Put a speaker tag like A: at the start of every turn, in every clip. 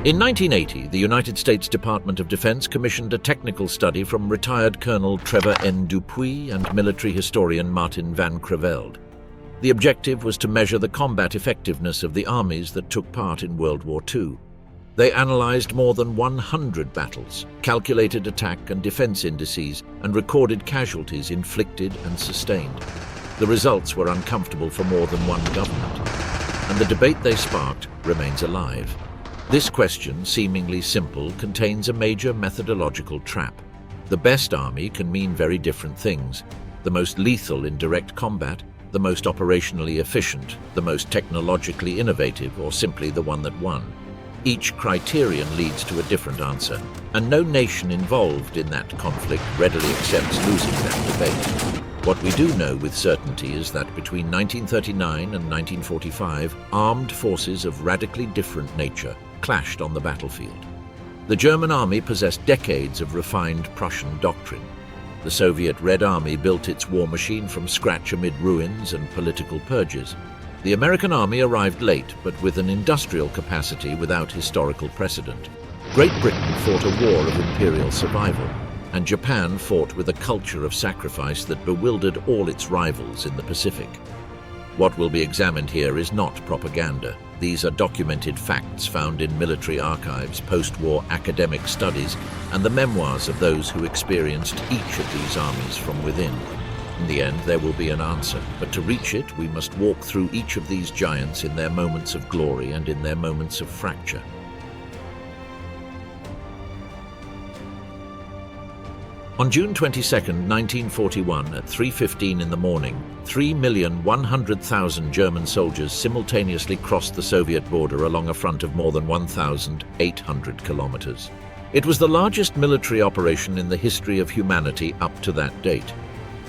A: In 1980, the United States Department of Defense commissioned a technical study from retired Colonel Trevor N. Dupuy and military historian Martin van Creveld. The objective was to measure the combat effectiveness of the armies that took part in World War II. They analyzed more than 100 battles, calculated attack and defense indices, and recorded casualties inflicted and sustained. The results were uncomfortable for more than one government, and the debate they sparked remains alive. This question, seemingly simple, contains a major methodological trap. The best army can mean very different things: the most lethal in direct combat, the most operationally efficient, the most technologically innovative, or simply the one that won. Each criterion leads to a different answer, and no nation involved in that conflict readily accepts losing that debate. What we do know with certainty is that between 1939 and 1945, armed forces of radically different nature clashed on the battlefield. The German army possessed decades of refined Prussian doctrine. The Soviet Red Army built its war machine from scratch amid ruins and political purges. The American army arrived late, but with an industrial capacity without historical precedent. Great Britain fought a war of imperial survival, and Japan fought with a culture of sacrifice that bewildered all its rivals in the Pacific. What will be examined here is not propaganda. These are documented facts found in military archives, post-war academic studies, and the memoirs of those who experienced each of these armies from within. In the end, there will be an answer, but to reach it, we must walk through each of these giants in their moments of glory and in their moments of fracture. On June 22, 1941, at 3:15 in the morning, 3,100,000 German soldiers simultaneously crossed the Soviet border along a front of more than 1,800 kilometers. It was the largest military operation in the history of humanity up to that date.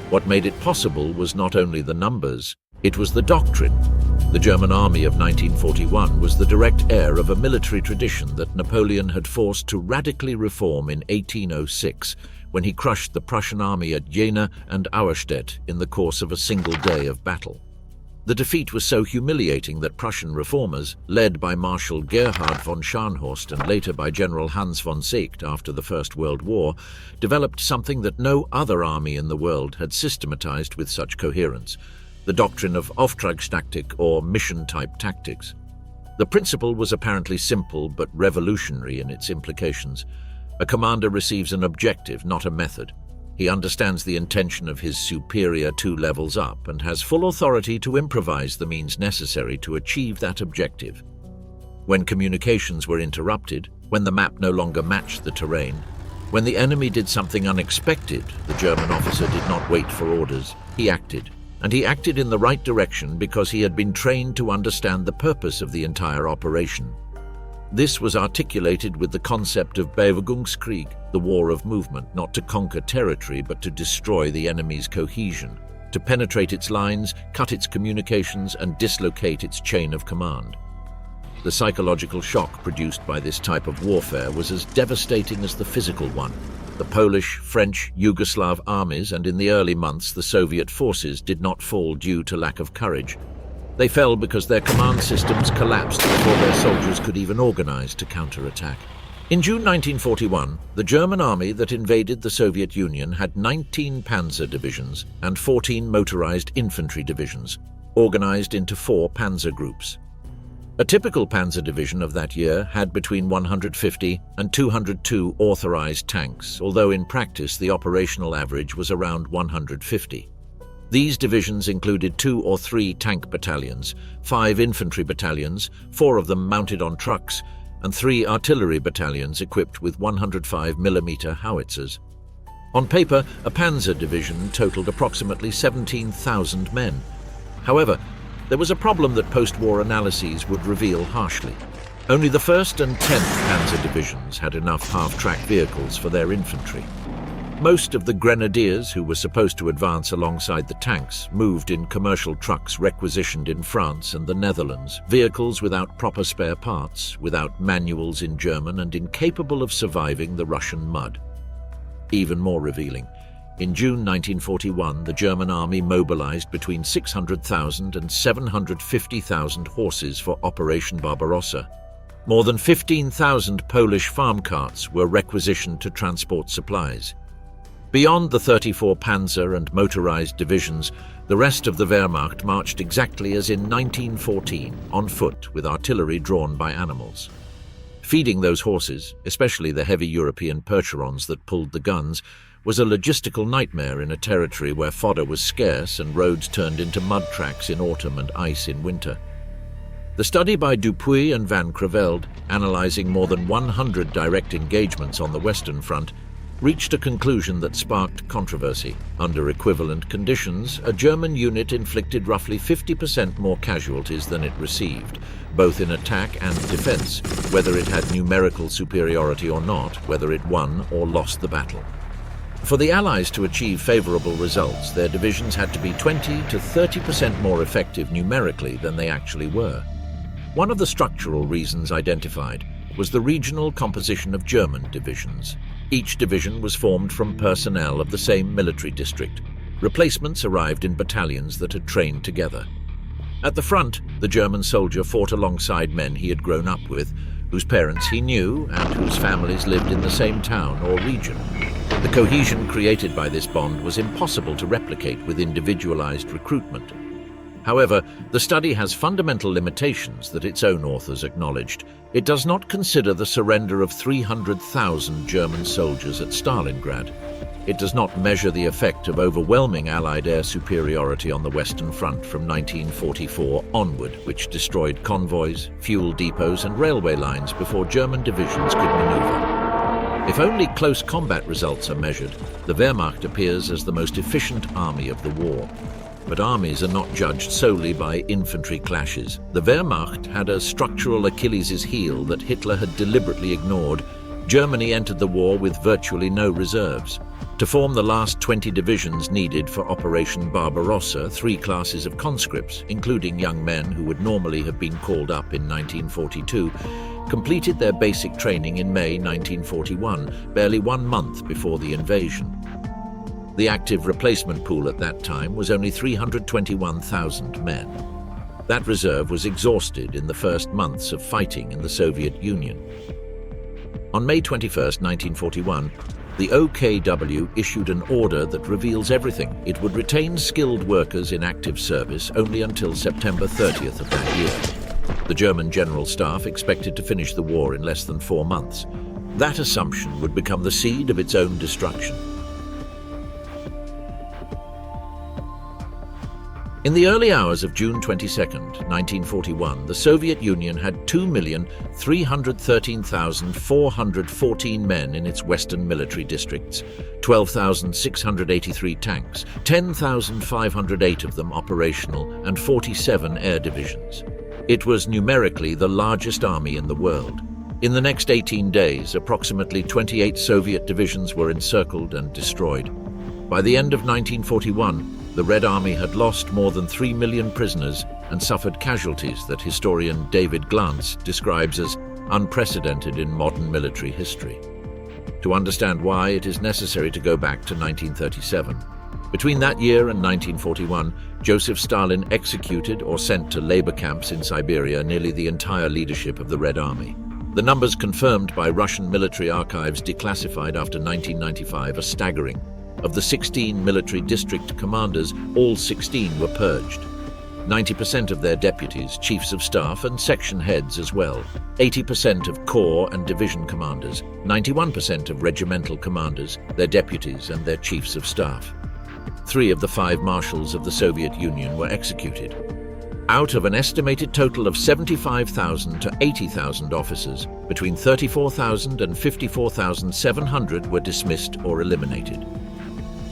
A: What made it possible was not only the numbers, it was the doctrine. The German army of 1941 was the direct heir of a military tradition that Napoleon had forced to radically reform in 1806, when he crushed the Prussian army at Jena and Auerstedt in the course of a single day of battle. The defeat was so humiliating that Prussian reformers, led by Marshal Gerhard von Scharnhorst and later by General Hans von Seeckt after the First World War, developed something that no other army in the world had systematized with such coherence: the doctrine of Auftragstaktik, or mission-type tactics. The principle was apparently simple but revolutionary in its implications. A commander receives an objective, not a method. He understands the intention of his superior 2 levels up and has full authority to improvise the means necessary to achieve that objective. When communications were interrupted, when the map no longer matched the terrain, when the enemy did something unexpected, the German officer did not wait for orders. He acted, and he acted in the right direction because he had been trained to understand the purpose of the entire operation. This was articulated with the concept of Bewegungskrieg, the war of movement, not to conquer territory but to destroy the enemy's cohesion, to penetrate its lines, cut its communications, and dislocate its chain of command. The psychological shock produced by this type of warfare was as devastating as the physical one. The Polish, French, Yugoslav armies, and in the early months the Soviet forces, did not fall due to lack of courage. They fell because their command systems collapsed before their soldiers could even organize to counterattack. In June 1941, the German army that invaded the Soviet Union had 19 panzer divisions and 14 motorized infantry divisions, organized into 4 panzer groups. A typical panzer division of that year had between 150 and 202 authorized tanks, although in practice the operational average was around 150. These divisions included 2 or 3 tank battalions, 5 infantry battalions, 4 of them mounted on trucks, and 3 artillery battalions equipped with 105mm howitzers. On paper, a panzer division totaled approximately 17,000 men. However, there was a problem that post-war analyses would reveal harshly. Only the 1st and 10th Panzer divisions had enough half-track vehicles for their infantry. Most of the grenadiers, who were supposed to advance alongside the tanks, moved in commercial trucks requisitioned in France and the Netherlands, vehicles without proper spare parts, without manuals in German, and incapable of surviving the Russian mud. Even more revealing, in June 1941, the German army mobilized between 600,000 and 750,000 horses for Operation Barbarossa. More than 15,000 Polish farm carts were requisitioned to transport supplies. Beyond the 34 panzer and motorized divisions, the rest of the Wehrmacht marched exactly as in 1914, on foot with artillery drawn by animals. Feeding those horses, especially the heavy European Percherons that pulled the guns, was a logistical nightmare in a territory where fodder was scarce and roads turned into mud tracks in autumn and ice in winter. The study by Dupuy and Van Creveld, analyzing more than 100 direct engagements on the Western Front, reached a conclusion that sparked controversy. Under equivalent conditions, a German unit inflicted roughly 50% more casualties than it received, both in attack and defense, whether it had numerical superiority or not, whether it won or lost the battle. For the Allies to achieve favorable results, their divisions had to be 20 to 30% more effective numerically than they actually were. One of the structural reasons identified was the regional composition of German divisions. Each division was formed from personnel of the same military district. Replacements arrived in battalions that had trained together. At the front, the German soldier fought alongside men he had grown up with, whose parents he knew and whose families lived in the same town or region. The cohesion created by this bond was impossible to replicate with individualized recruitment. However, the study has fundamental limitations that its own authors acknowledged. It does not consider the surrender of 300,000 German soldiers at Stalingrad. It does not measure the effect of overwhelming Allied air superiority on the Western Front from 1944 onward, which destroyed convoys, fuel depots and railway lines before German divisions could maneuver. If only close combat results are measured, the Wehrmacht appears as the most efficient army of the war. But armies are not judged solely by infantry clashes. The Wehrmacht had a structural Achilles' heel that Hitler had deliberately ignored. Germany entered the war with virtually no reserves. To form the last 20 divisions needed for Operation Barbarossa, 3 classes of conscripts, including young men who would normally have been called up in 1942, completed their basic training in May 1941, barely 1 month before the invasion. The active replacement pool at that time was only 321,000 men. That reserve was exhausted in the first months of fighting in the Soviet Union. On May 21, 1941, the OKW issued an order that reveals everything. It would retain skilled workers in active service only until September 30th of that year. The German General Staff expected to finish the war in less than 4 months. That assumption would become the seed of its own destruction. In the early hours of June 22, 1941, the Soviet Union had 2,313,414 men in its western military districts, 12,683 tanks, 10,508 of them operational, and 47 air divisions. It was numerically the largest army in the world. In the next 18 days, approximately 28 Soviet divisions were encircled and destroyed. By the end of 1941, the Red Army had lost more than 3 million prisoners and suffered casualties that historian David Glantz describes as unprecedented in modern military history. To understand why, it is necessary to go back to 1937. Between that year and 1941, Joseph Stalin executed or sent to labor camps in Siberia nearly the entire leadership of the Red Army. The numbers confirmed by Russian military archives declassified after 1995 are staggering. Of the 16 military district commanders, all 16 were purged. 90% of their deputies, chiefs of staff and section heads as well. 80% of corps and division commanders. 91% of regimental commanders, their deputies and their chiefs of staff. 3 of the 5 marshals of the Soviet Union were executed. Out of an estimated total of 75,000 to 80,000 officers, between 34,000 and 54,700 were dismissed or eliminated.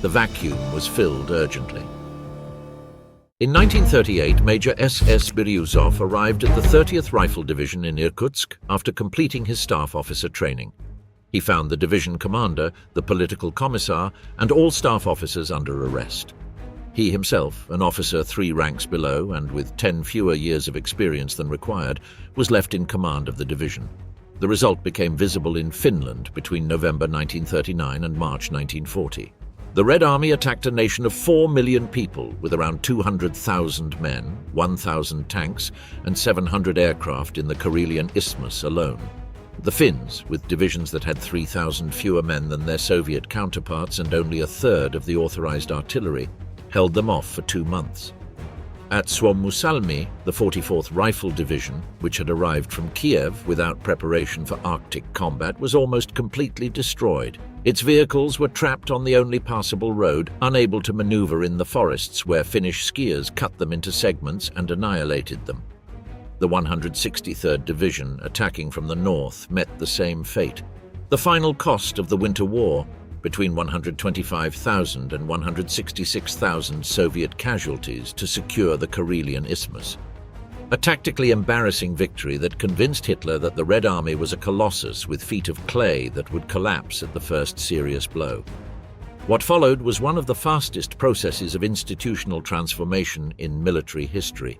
A: The vacuum was filled urgently. In 1938, Major S.S. Biryuzov arrived at the 30th Rifle Division in Irkutsk after completing his staff officer training. He found the division commander, the political commissar, and all staff officers under arrest. He himself, an officer 3 ranks below and with 10 fewer years of experience than required, was left in command of the division. The result became visible in Finland between November 1939 and March 1940. The Red Army attacked a nation of 4 million people with around 200,000 men, 1,000 tanks, and 700 aircraft in the Karelian Isthmus alone. The Finns, with divisions that had 3,000 fewer men than their Soviet counterparts and only a third of the authorized artillery, held them off for 2 months. At Suomussalmi, the 44th Rifle Division, which had arrived from Kiev without preparation for Arctic combat, was almost completely destroyed. Its vehicles were trapped on the only passable road, unable to maneuver in the forests where Finnish skiers cut them into segments and annihilated them. The 163rd Division, attacking from the north, met the same fate. The final cost of the Winter War, between 125,000 and 166,000 Soviet casualties to secure the Karelian Isthmus. A tactically embarrassing victory that convinced Hitler that the Red Army was a colossus with feet of clay that would collapse at the first serious blow. What followed was one of the fastest processes of institutional transformation in military history.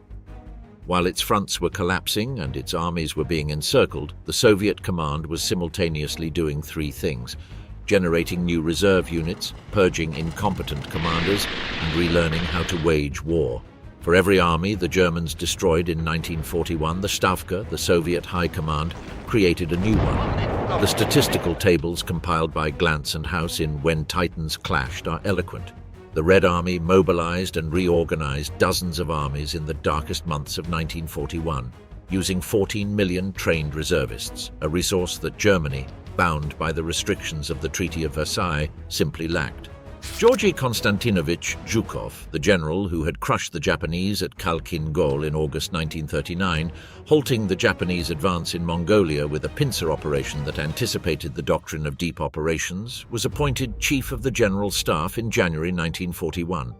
A: While its fronts were collapsing and its armies were being encircled, the Soviet command was simultaneously doing 3 things: generating new reserve units, purging incompetent commanders, and relearning how to wage war. For every army the Germans destroyed in 1941, the Stavka, the Soviet High Command, created a new one. The statistical tables compiled by Glantz and House in When Titans Clashed are eloquent. The Red Army mobilized and reorganized dozens of armies in the darkest months of 1941, using 14 million trained reservists, a resource that Germany, bound by the restrictions of the Treaty of Versailles, simply lacked. Georgy Konstantinovich Zhukov, the general who had crushed the Japanese at Khalkhin Gol in August 1939, halting the Japanese advance in Mongolia with a pincer operation that anticipated the doctrine of deep operations, was appointed Chief of the General Staff in January 1941.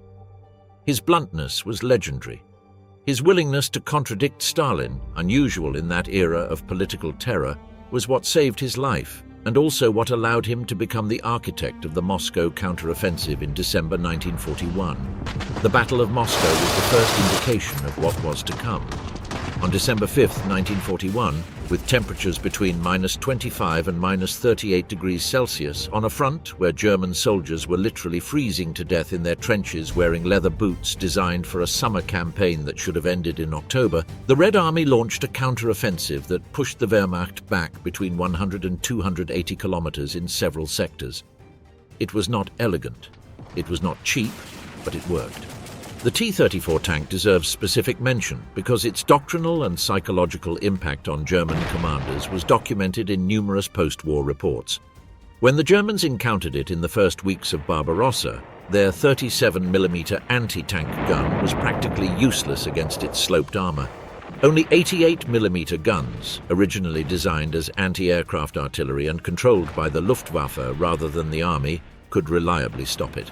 A: His bluntness was legendary. His willingness to contradict Stalin, unusual in that era of political terror, was what saved his life, and also what allowed him to become the architect of the Moscow counteroffensive in December 1941. The Battle of Moscow was the first indication of what was to come. On December 5, 1941, with temperatures between -25 and -38 degrees Celsius, on a front where German soldiers were literally freezing to death in their trenches wearing leather boots designed for a summer campaign that should have ended in October, the Red Army launched a counteroffensive that pushed the Wehrmacht back between 100 and 280 kilometers in several sectors. It was not elegant, it was not cheap, but it worked. The T-34 tank deserves specific mention because its doctrinal and psychological impact on German commanders was documented in numerous post-war reports. When the Germans encountered it in the first weeks of Barbarossa, their 37mm anti-tank gun was practically useless against its sloped armor. Only 88mm guns, originally designed as anti-aircraft artillery and controlled by the Luftwaffe rather than the army, could reliably stop it.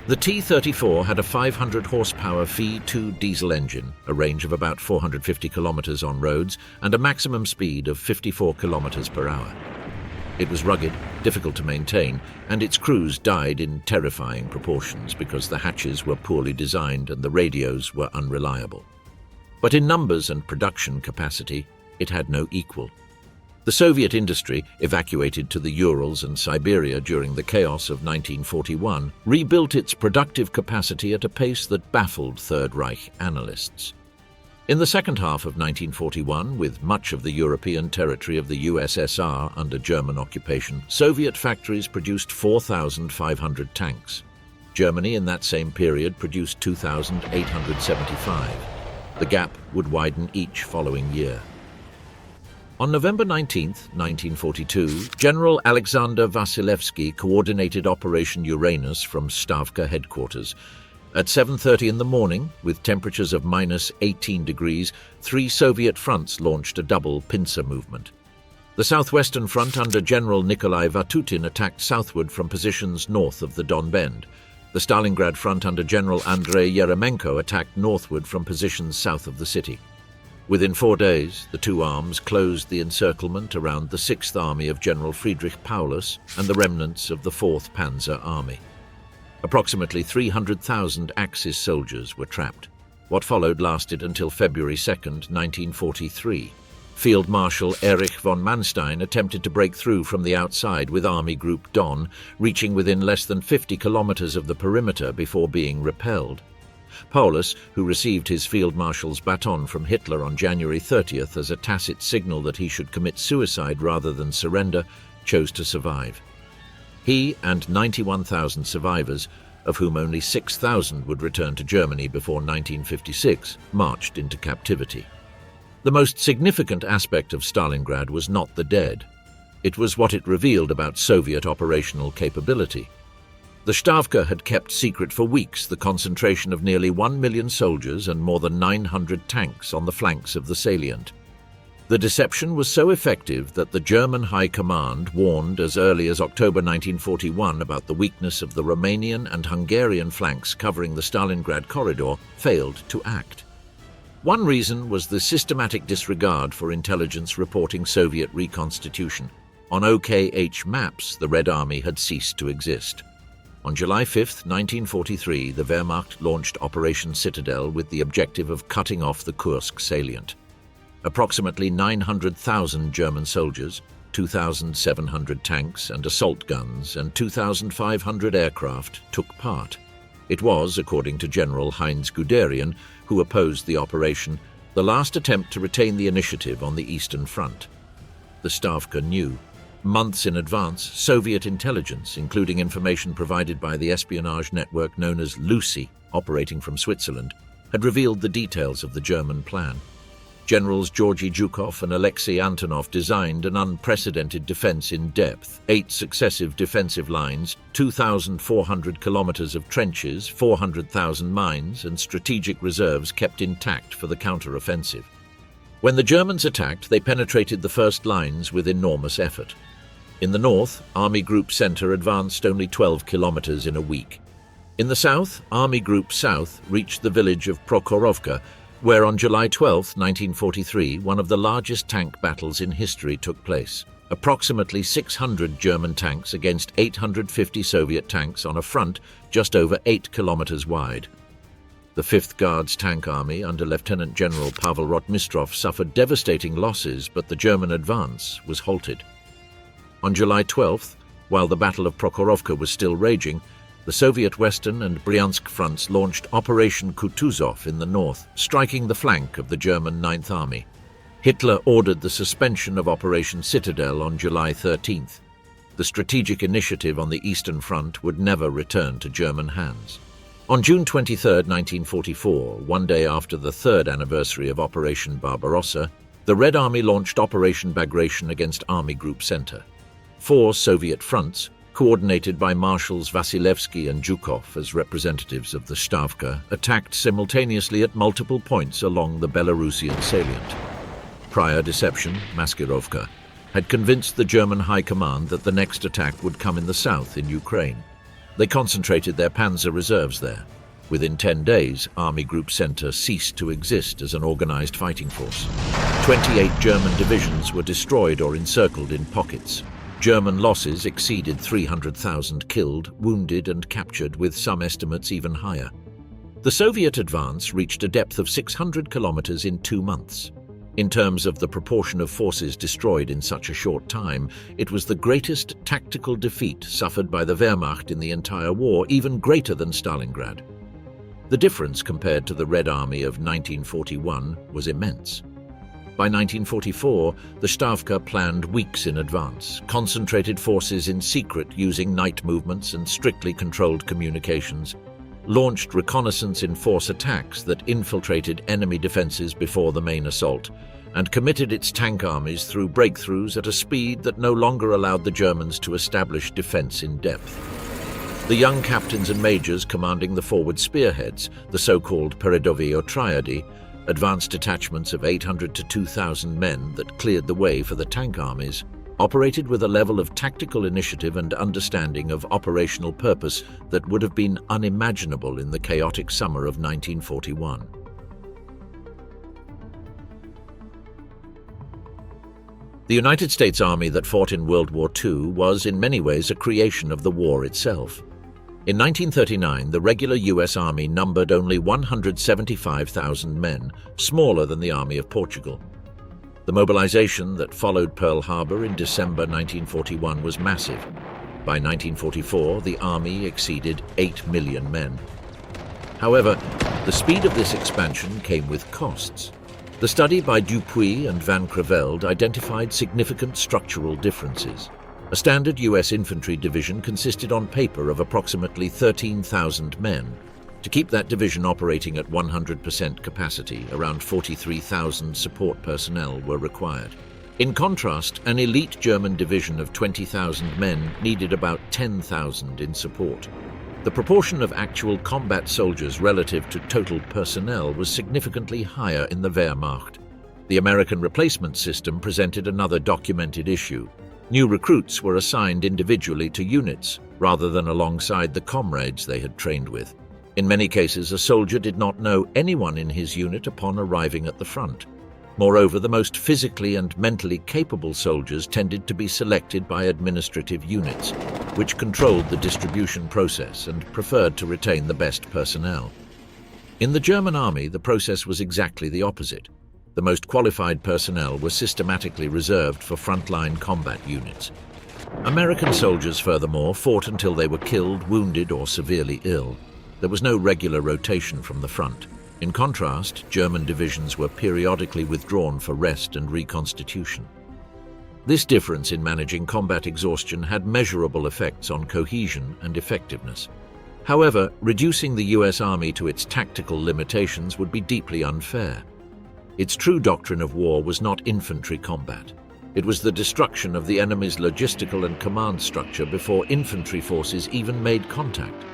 A: The T-34 had a 500 horsepower V2 diesel engine, a range of about 450 kilometers on roads, and a maximum speed of 54 kilometers per hour. It was rugged, difficult to maintain, and its crews died in terrifying proportions because the hatches were poorly designed and the radios were unreliable. But in numbers and production capacity, it had no equal. The Soviet industry, evacuated to the Urals and Siberia during the chaos of 1941, rebuilt its productive capacity at a pace that baffled Third Reich analysts. In the second half of 1941, with much of the European territory of the USSR under German occupation, Soviet factories produced 4,500 tanks. Germany in that same period produced 2,875. The gap would widen each following year. On November 19, 1942, General Alexander Vasilevsky coordinated Operation Uranus from Stavka headquarters. At 7:30 in the morning, with temperatures of -18 degrees, 3 Soviet fronts launched a double pincer movement. The southwestern front under General Nikolai Vatutin attacked southward from positions north of the Don Bend. The Stalingrad front under General Andrei Yeremenko attacked northward from positions south of the city. Within 4 days, the two arms closed the encirclement around the 6th Army of General Friedrich Paulus and the remnants of the 4th Panzer Army. Approximately 300,000 Axis soldiers were trapped. What followed lasted until February 2, 1943. Field Marshal Erich von Manstein attempted to break through from the outside with Army Group Don, reaching within less than 50 kilometers of the perimeter before being repelled. Paulus, who received his Field Marshal's baton from Hitler on January 30th as a tacit signal that he should commit suicide rather than surrender, chose to survive. He and 91,000 survivors, of whom only 6,000 would return to Germany before 1956, marched into captivity. The most significant aspect of Stalingrad was not the dead. It was what it revealed about Soviet operational capability. The Stavka had kept secret for weeks the concentration of nearly 1 million soldiers and more than 900 tanks on the flanks of the salient. The deception was so effective that the German High Command warned as early as October 1941 about the weakness of the Romanian and Hungarian flanks covering the Stalingrad corridor, failed to act. One reason was the systematic disregard for intelligence reporting Soviet reconstitution. On OKH maps, the Red Army had ceased to exist. On July 5, 1943, the Wehrmacht launched Operation Citadel with the objective of cutting off the Kursk salient. Approximately 900,000 German soldiers, 2,700 tanks and assault guns, and 2,500 aircraft took part. It was, according to General Heinz Guderian, who opposed the operation, the last attempt to retain the initiative on the Eastern Front. The Stavka knew. Months in advance, Soviet intelligence, including information provided by the espionage network known as Lucy, operating from Switzerland, had revealed the details of the German plan. Generals Georgy Zhukov and Alexei Antonov designed an unprecedented defense in depth, 8 successive defensive lines, 2,400 kilometers of trenches, 400,000 mines, and strategic reserves kept intact for the counter-offensive. When the Germans attacked, they penetrated the first lines with enormous effort. In the north, Army Group Center advanced only 12 kilometers in a week. In the south, Army Group South reached the village of Prokhorovka, where on July 12, 1943, one of the largest tank battles in history took place. Approximately 600 German tanks against 850 Soviet tanks on a front just over 8 kilometers wide. The 5th Guards Tank Army under Lieutenant General Pavel Rotmistrov suffered devastating losses, but the German advance was halted. On July 12th, while the Battle of Prokhorovka was still raging, the Soviet Western and Bryansk fronts launched Operation Kutuzov in the north, striking the flank of the German 9th Army. Hitler ordered the suspension of Operation Citadel on July 13th. The strategic initiative on the Eastern Front would never return to German hands. On June 23, 1944, one day after the 3rd anniversary of Operation Barbarossa, the Red Army launched Operation Bagration against Army Group Center. 4 Soviet fronts, coordinated by Marshals Vasilevsky and Zhukov as representatives of the Stavka, attacked simultaneously at multiple points along the Belarusian salient. Prior deception, Maskirovka, had convinced the German High Command that the next attack would come in the south in Ukraine. They concentrated their panzer reserves there. Within 10 days, Army Group Center ceased to exist as an organized fighting force. 28 German divisions were destroyed or encircled in pockets. German losses exceeded 300,000 killed, wounded and captured, with some estimates even higher. The Soviet advance reached a depth of 600 kilometers in 2 months. In terms of the proportion of forces destroyed in such a short time, it was the greatest tactical defeat suffered by the Wehrmacht in the entire war, even greater than Stalingrad. The difference compared to the Red Army of 1941 was immense. By 1944, the Stavka planned weeks in advance, concentrated forces in secret using night movements and strictly controlled communications, launched reconnaissance in force attacks that infiltrated enemy defenses before the main assault, and committed its tank armies through breakthroughs at a speed that no longer allowed the Germans to establish defense in depth. The young captains and majors commanding the forward spearheads, the so-called Peredovio Triadi, advanced detachments of 800 to 2,000 men that cleared the way for the tank armies, operated with a level of tactical initiative and understanding of operational purpose that would have been unimaginable in the chaotic summer of 1941. The United States Army that fought in World War II was in many ways a creation of the war itself. In 1939, the regular U.S. Army numbered only 175,000 men, smaller than the Army of Portugal. The mobilization that followed Pearl Harbor in December 1941 was massive. By 1944, the Army exceeded 8 million men. However, the speed of this expansion came with costs. The study by Dupuy and Van Creveld identified significant structural differences. A standard U.S. infantry division consisted on paper of approximately 13,000 men. To keep that division operating at 100% capacity, around 43,000 support personnel were required. In contrast, an elite German division of 20,000 men needed about 10,000 in support. The proportion of actual combat soldiers relative to total personnel was significantly higher in the Wehrmacht. The American replacement system presented another documented issue. New recruits were assigned individually to units, rather than alongside the comrades they had trained with. In many cases, a soldier did not know anyone in his unit upon arriving at the front. Moreover, the most physically and mentally capable soldiers tended to be selected by administrative units, which controlled the distribution process and preferred to retain the best personnel. In the German army, the process was exactly the opposite. The most qualified personnel were systematically reserved for frontline combat units. American soldiers, furthermore, fought until they were killed, wounded, or severely ill. There was no regular rotation from the front. In contrast, German divisions were periodically withdrawn for rest and reconstitution. This difference in managing combat exhaustion had measurable effects on cohesion and effectiveness. However, reducing the U.S. Army to its tactical limitations would be deeply unfair. Its true doctrine of war was not infantry combat. It was the destruction of the enemy's logistical and command structure before infantry forces even made contact.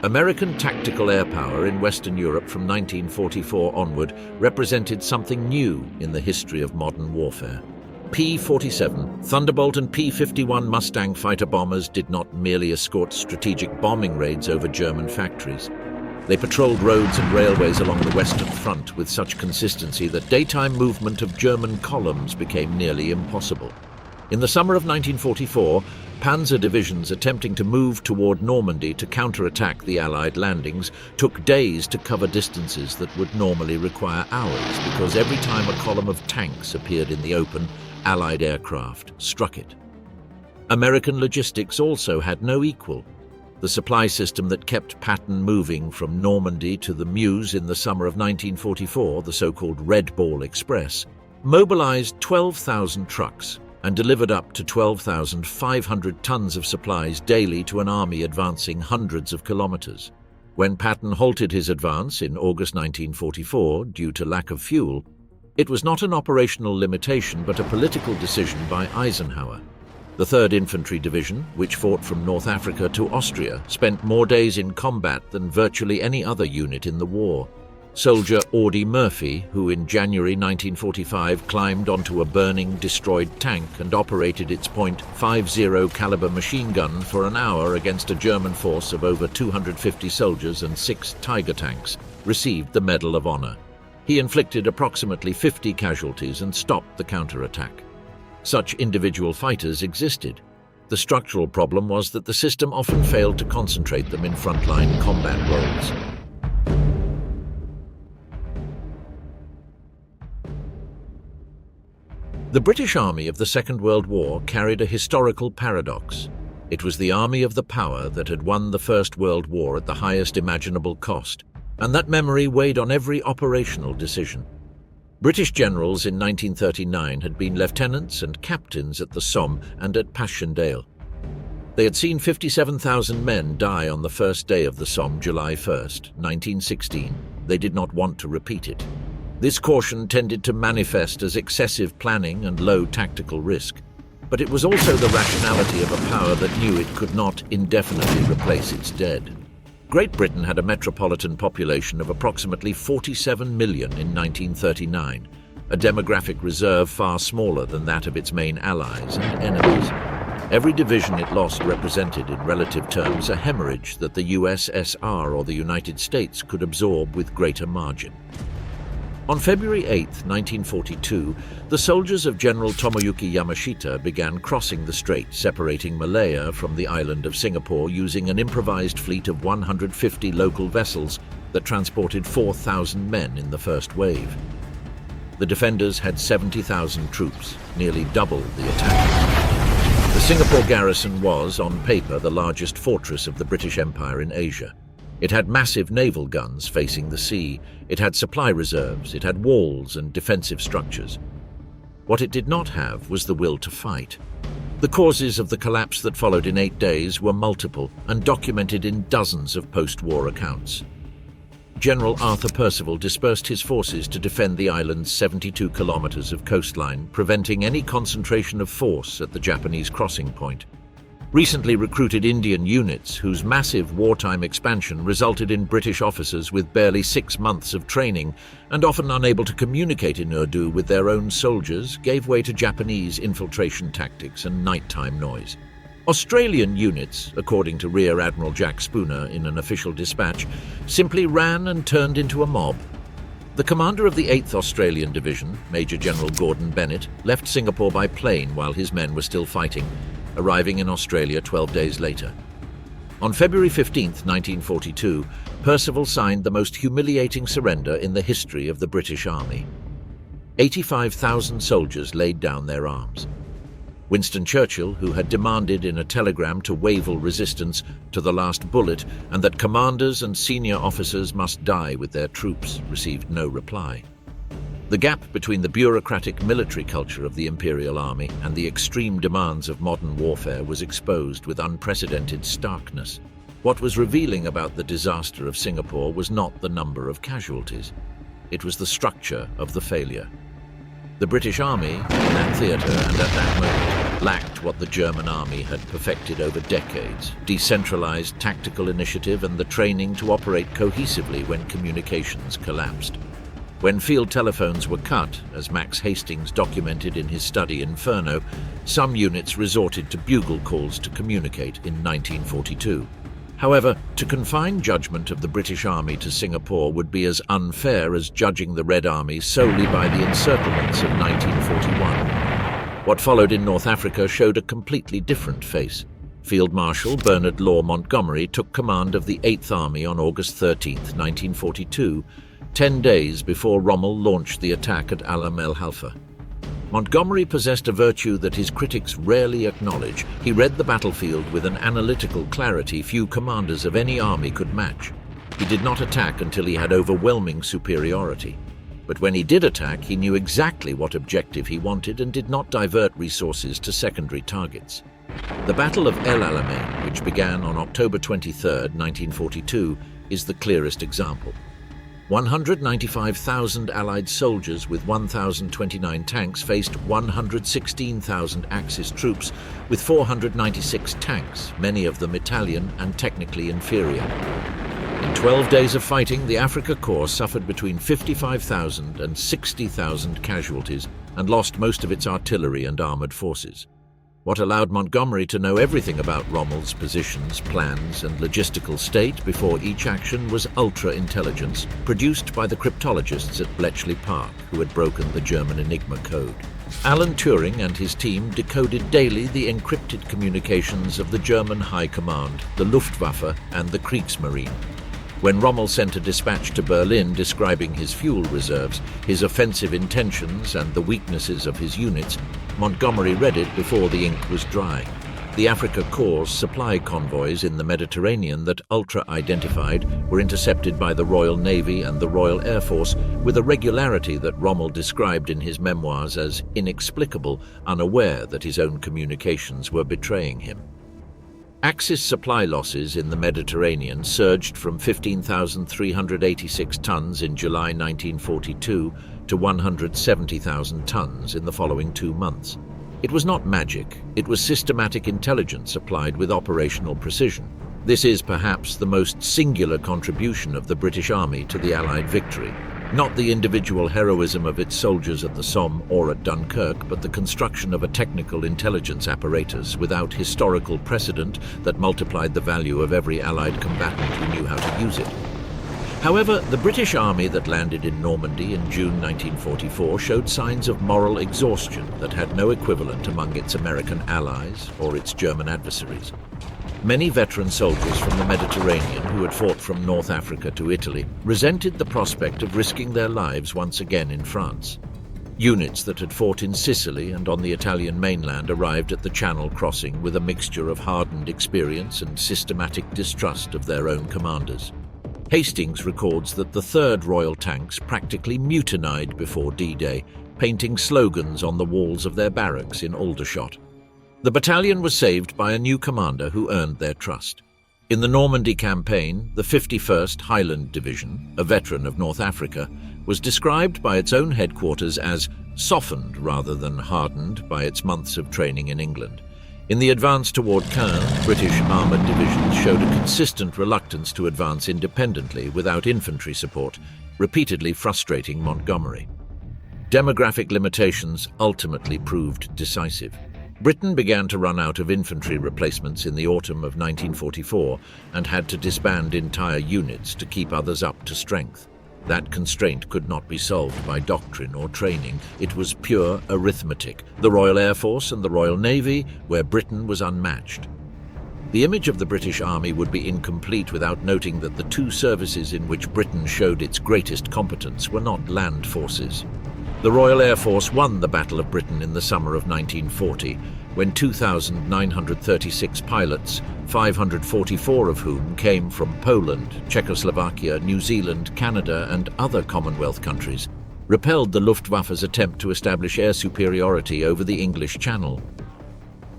A: American tactical air power in Western Europe from 1944 onward represented something new in the history of modern warfare. P-47, Thunderbolt and P-51 Mustang fighter bombers did not merely escort strategic bombing raids over German factories. They patrolled roads and railways along the Western Front with such consistency that daytime movement of German columns became nearly impossible. In the summer of 1944, panzer divisions attempting to move toward Normandy to counterattack the Allied landings took days to cover distances that would normally require hours, because every time a column of tanks appeared in the open, Allied aircraft struck it. American logistics also had no equal. The supply system that kept Patton moving from Normandy to the Meuse in the summer of 1944, the so-called Red Ball Express, mobilized 12,000 trucks and delivered up to 12,500 tons of supplies daily to an army advancing hundreds of kilometers. When Patton halted his advance in August 1944 due to lack of fuel, it was not an operational limitation but a political decision by Eisenhower. The 3rd Infantry Division, which fought from North Africa to Austria, spent more days in combat than virtually any other unit in the war. Soldier Audie Murphy, who in January 1945 climbed onto a burning, destroyed tank and operated its .50 caliber machine gun for an hour against a German force of over 250 soldiers and 6 Tiger tanks, received the Medal of Honor. He inflicted approximately 50 casualties and stopped the counterattack. Such individual fighters existed. The structural problem was that the system often failed to concentrate them in frontline combat roles. The British Army of the Second World War carried a historical paradox. It was the army of the power that had won the First World War at the highest imaginable cost, and that memory weighed on every operational decision. British generals in 1939 had been lieutenants and captains at the Somme and at Passchendaele. They had seen 57,000 men die on the first day of the Somme, July 1st, 1916. They did not want to repeat it. This caution tended to manifest as excessive planning and low tactical risk, but it was also the rationality of a power that knew it could not indefinitely replace its dead. Great Britain had a metropolitan population of approximately 47 million in 1939, a demographic reserve far smaller than that of its main allies and enemies. Every division it lost represented, in relative terms, a hemorrhage that the USSR or the United States could absorb with greater margin. On February 8, 1942, the soldiers of General Tomoyuki Yamashita began crossing the strait separating Malaya from the island of Singapore using an improvised fleet of 150 local vessels that transported 4,000 men in the first wave. The defenders had 70,000 troops, nearly double the attackers. The Singapore garrison was, on paper, the largest fortress of the British Empire in Asia. It had massive naval guns facing the sea, it had supply reserves, it had walls and defensive structures. What it did not have was the will to fight. The causes of the collapse that followed in 8 days were multiple and documented in dozens of post-war accounts. General Arthur Percival dispersed his forces to defend the island's 72 kilometers of coastline, preventing any concentration of force at the Japanese crossing point. Recently recruited Indian units, whose massive wartime expansion resulted in British officers with barely 6 months of training and often unable to communicate in Urdu with their own soldiers, gave way to Japanese infiltration tactics and nighttime noise. Australian units, according to Rear Admiral Jack Spooner in an official dispatch, simply ran and turned into a mob. The commander of the 8th Australian Division, Major General Gordon Bennett, left Singapore by plane while his men were still fighting, arriving in Australia 12 days later. On February 15, 1942, Percival signed the most humiliating surrender in the history of the British Army. 85,000 soldiers laid down their arms. Winston Churchill, who had demanded in a telegram to Wavell resistance to the last bullet and that commanders and senior officers must die with their troops, received no reply. The gap between the bureaucratic military culture of the Imperial Army and the extreme demands of modern warfare was exposed with unprecedented starkness. What was revealing about the disaster of Singapore was not the number of casualties. It was the structure of the failure. The British Army, in that theatre and at that moment, lacked what the German Army had perfected over decades: decentralized tactical initiative and the training to operate cohesively when communications collapsed. When field telephones were cut, as Max Hastings documented in his study Inferno, some units resorted to bugle calls to communicate in 1942. However, to confine judgment of the British Army to Singapore would be as unfair as judging the Red Army solely by the encirclements of 1941. What followed in North Africa showed a completely different face. Field Marshal Bernard Law Montgomery took command of the 8th Army on August 13, 1942, 10 days before Rommel launched the attack at Alam el Halfa. Montgomery possessed a virtue that his critics rarely acknowledge. He read the battlefield with an analytical clarity few commanders of any army could match. He did not attack until he had overwhelming superiority. But when he did attack, he knew exactly what objective he wanted and did not divert resources to secondary targets. The Battle of El Alamein, which began on October 23, 1942, is the clearest example. 195,000 Allied soldiers with 1,029 tanks faced 116,000 Axis troops with 496 tanks, many of them Italian and technically inferior. In 12 days of fighting, the Afrika Korps suffered between 55,000 and 60,000 casualties and lost most of its artillery and armoured forces. What allowed Montgomery to know everything about Rommel's positions, plans, and logistical state before each action was ultra-intelligence, produced by the cryptologists at Bletchley Park, who had broken the German Enigma code. Alan Turing and his team decoded daily the encrypted communications of the German High Command, the Luftwaffe, and the Kriegsmarine. When Rommel sent a dispatch to Berlin describing his fuel reserves, his offensive intentions, and the weaknesses of his units, Montgomery read it before the ink was dry. The Afrika Korps' supply convoys in the Mediterranean that Ultra identified were intercepted by the Royal Navy and the Royal Air Force with a regularity that Rommel described in his memoirs as inexplicable, unaware that his own communications were betraying him. Axis supply losses in the Mediterranean surged from 15,386 tons in July 1942 to 170,000 tons in the following 2 months. It was not magic, it was systematic intelligence applied with operational precision. This is perhaps the most singular contribution of the British Army to the Allied victory. Not the individual heroism of its soldiers at the Somme or at Dunkirk, but the construction of a technical intelligence apparatus without historical precedent that multiplied the value of every Allied combatant who knew how to use it. However, the British Army that landed in Normandy in June 1944 showed signs of moral exhaustion that had no equivalent among its American allies or its German adversaries. Many veteran soldiers from the Mediterranean who had fought from North Africa to Italy resented the prospect of risking their lives once again in France. Units that had fought in Sicily and on the Italian mainland arrived at the Channel crossing with a mixture of hardened experience and systematic distrust of their own commanders. Hastings records that the 3rd Royal Tanks practically mutinied before D-Day, painting slogans on the walls of their barracks in Aldershot. The battalion was saved by a new commander who earned their trust. In the Normandy campaign, the 51st Highland Division, a veteran of North Africa, was described by its own headquarters as softened rather than hardened by its months of training in England. In the advance toward Caen, British armoured divisions showed a consistent reluctance to advance independently without infantry support, repeatedly frustrating Montgomery. Demographic limitations ultimately proved decisive. Britain began to run out of infantry replacements in the autumn of 1944 and had to disband entire units to keep others up to strength. That constraint could not be solved by doctrine or training. It was pure arithmetic. The Royal Air Force and the Royal Navy, where Britain was unmatched. The image of the British Army would be incomplete without noting that the 2 services in which Britain showed its greatest competence were not land forces. The Royal Air Force won the Battle of Britain in the summer of 1940, when 2,936 pilots, 544 of whom came from Poland, Czechoslovakia, New Zealand, Canada, and other Commonwealth countries, repelled the Luftwaffe's attempt to establish air superiority over the English Channel.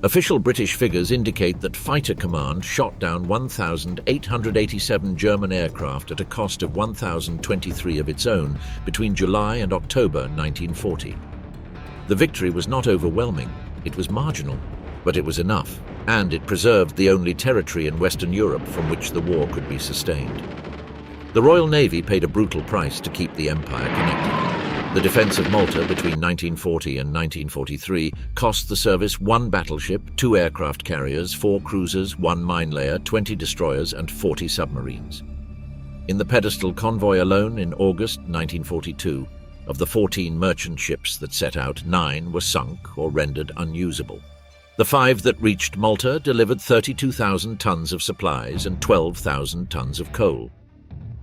A: Official British figures indicate that Fighter Command shot down 1,887 German aircraft at a cost of 1,023 of its own between July and October 1940. The victory was not overwhelming, it was marginal, but it was enough, and it preserved the only territory in Western Europe from which the war could be sustained. The Royal Navy paid a brutal price to keep the Empire connected. The defence of Malta between 1940 and 1943 cost the service 1 battleship, 2 aircraft carriers, 4 cruisers, 1 mine-layer, 20 destroyers and 40 submarines. In the Pedestal convoy alone in August 1942, of the 14 merchant ships that set out, 9 were sunk or rendered unusable. The 5 that reached Malta delivered 32,000 tons of supplies and 12,000 tons of coal.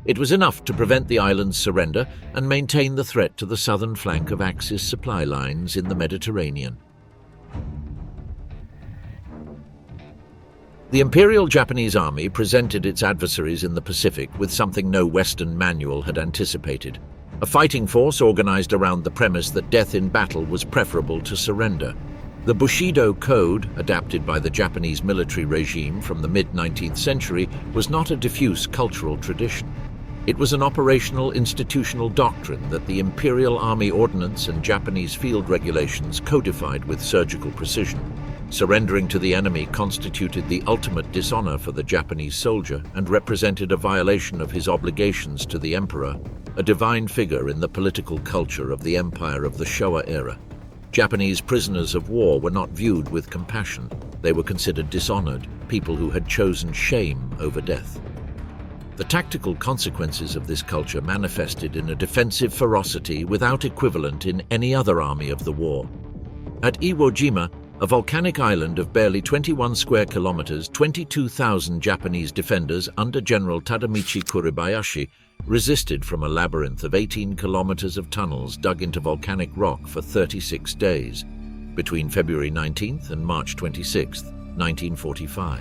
A: It was enough to prevent the island's surrender and maintain the threat to the southern flank of Axis supply lines in the Mediterranean. The Imperial Japanese Army presented its adversaries in the Pacific with something no Western manual had anticipated: a fighting force organized around the premise that death in battle was preferable to surrender. The Bushido Code, adapted by the Japanese military regime from the mid-19th century, was not a diffuse cultural tradition. It was an operational institutional doctrine that the Imperial Army Ordnance and Japanese field regulations codified with surgical precision. Surrendering to the enemy constituted the ultimate dishonor for the Japanese soldier and represented a violation of his obligations to the emperor, a divine figure in the political culture of the empire of the Showa era. Japanese prisoners of war were not viewed with compassion. They were considered dishonored, people who had chosen shame over death. The tactical consequences of this culture manifested in a defensive ferocity without equivalent in any other army of the war. At Iwo Jima, a volcanic island of barely 21 square kilometers, 22,000 Japanese defenders under General Tadamichi Kuribayashi resisted from a labyrinth of 18 kilometers of tunnels dug into volcanic rock for 36 days, between February 19th and March 26th, 1945.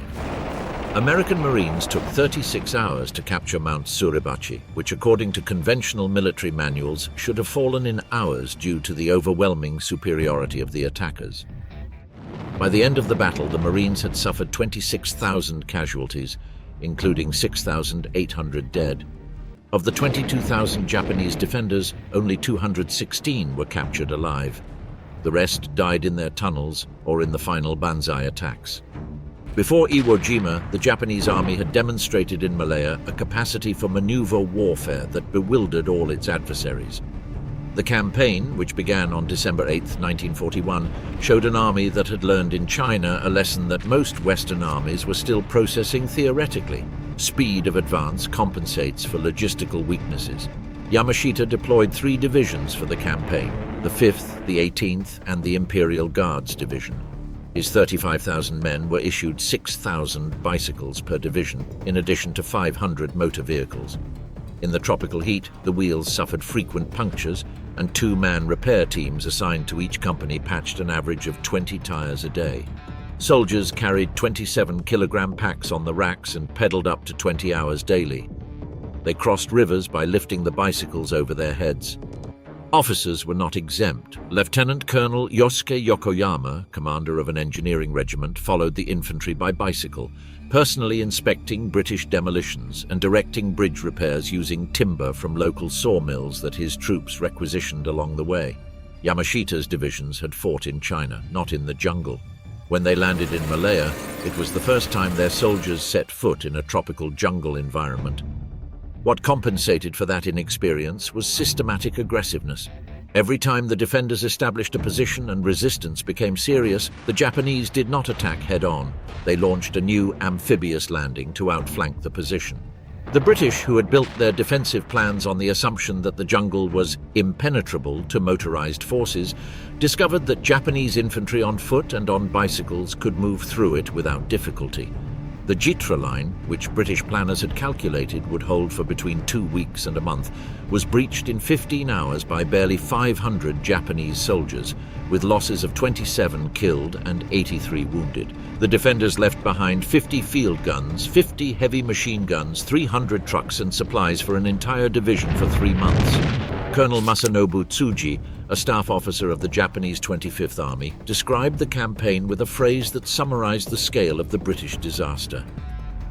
A: American Marines took 36 hours to capture Mount Suribachi, which according to conventional military manuals should have fallen in hours due to the overwhelming superiority of the attackers. By the end of the battle, the Marines had suffered 26,000 casualties, including 6,800 dead. Of the 22,000 Japanese defenders, only 216 were captured alive. The rest died in their tunnels or in the final Banzai attacks. Before Iwo Jima, the Japanese army had demonstrated in Malaya a capacity for maneuver warfare that bewildered all its adversaries. The campaign, which began on December 8, 1941, showed an army that had learned in China a lesson that most Western armies were still processing theoretically. Speed of advance compensates for logistical weaknesses. Yamashita deployed 3 divisions for the campaign: the 5th, the 18th, and the Imperial Guards Division. His 35,000 men were issued 6,000 bicycles per division, in addition to 500 motor vehicles. In the tropical heat, the wheels suffered frequent punctures, and two-man repair teams assigned to each company patched an average of 20 tires a day. Soldiers carried 27-kilogram packs on the racks and pedaled up to 20 hours daily. They crossed rivers by lifting the bicycles over their heads. Officers were not exempt. Lieutenant Colonel Yosuke Yokoyama, commander of an engineering regiment, followed the infantry by bicycle, personally inspecting British demolitions and directing bridge repairs using timber from local sawmills that his troops requisitioned along the way. Yamashita's divisions had fought in China, not in the jungle. When they landed in Malaya, it was the first time their soldiers set foot in a tropical jungle environment. What compensated for that inexperience was systematic aggressiveness. Every time the defenders established a position and resistance became serious, the Japanese did not attack head-on. They launched a new amphibious landing to outflank the position. The British, who had built their defensive plans on the assumption that the jungle was impenetrable to motorized forces, discovered that Japanese infantry on foot and on bicycles could move through it without difficulty. The Jitra line, which British planners had calculated would hold for between 2 weeks and a month, was breached in 15 hours by barely 500 Japanese soldiers, with losses of 27 killed and 83 wounded. The defenders left behind 50 field guns, 50 heavy machine guns, 300 trucks and supplies for an entire division for 3 months. Colonel Masanobu Tsuji, a staff officer of the Japanese 25th Army, described the campaign with a phrase that summarized the scale of the British disaster.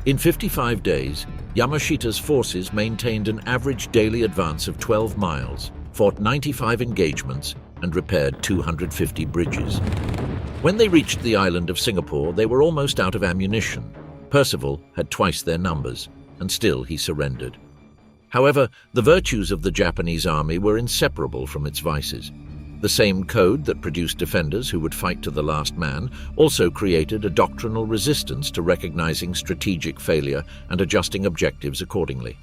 A: In 55 days, Yamashita's forces maintained an average daily advance of 12 miles, fought 95 engagements, and repaired 250 bridges. When they reached the island of Singapore, they were almost out of ammunition. Percival had twice their numbers, and still he surrendered. However, the virtues of the Japanese army were inseparable from its vices. The same code that produced defenders who would fight to the last man also created a doctrinal resistance to recognizing strategic failure and adjusting objectives accordingly.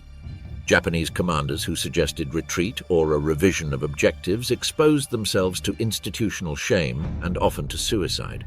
A: Japanese commanders who suggested retreat or a revision of objectives exposed themselves to institutional shame and often to suicide.